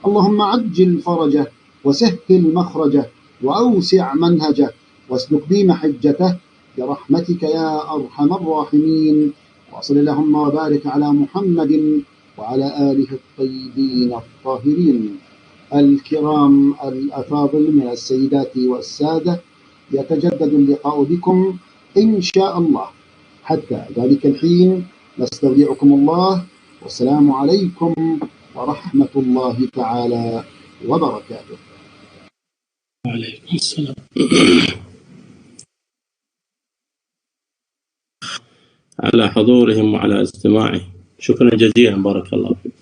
اللهم عجل فرجه وسهل مخرجه وأوسع منهجه واسلك بي محجته برحمتك يا أرحم الراحمين. وصل اللهم وبارك على محمد وعلى آله الطيبين الطاهرين. الكرام الأفاضل من السيدات والسادة، يتجدد اللقاء بكم إن شاء الله. حتى ذلك الحين نستودعكم الله، والسلام عليكم ورحمة الله تعالى وبركاته. وعليكم السلام. على حضورهم وعلى استماعهم. شكرا جزيلا، بارك الله فيكم.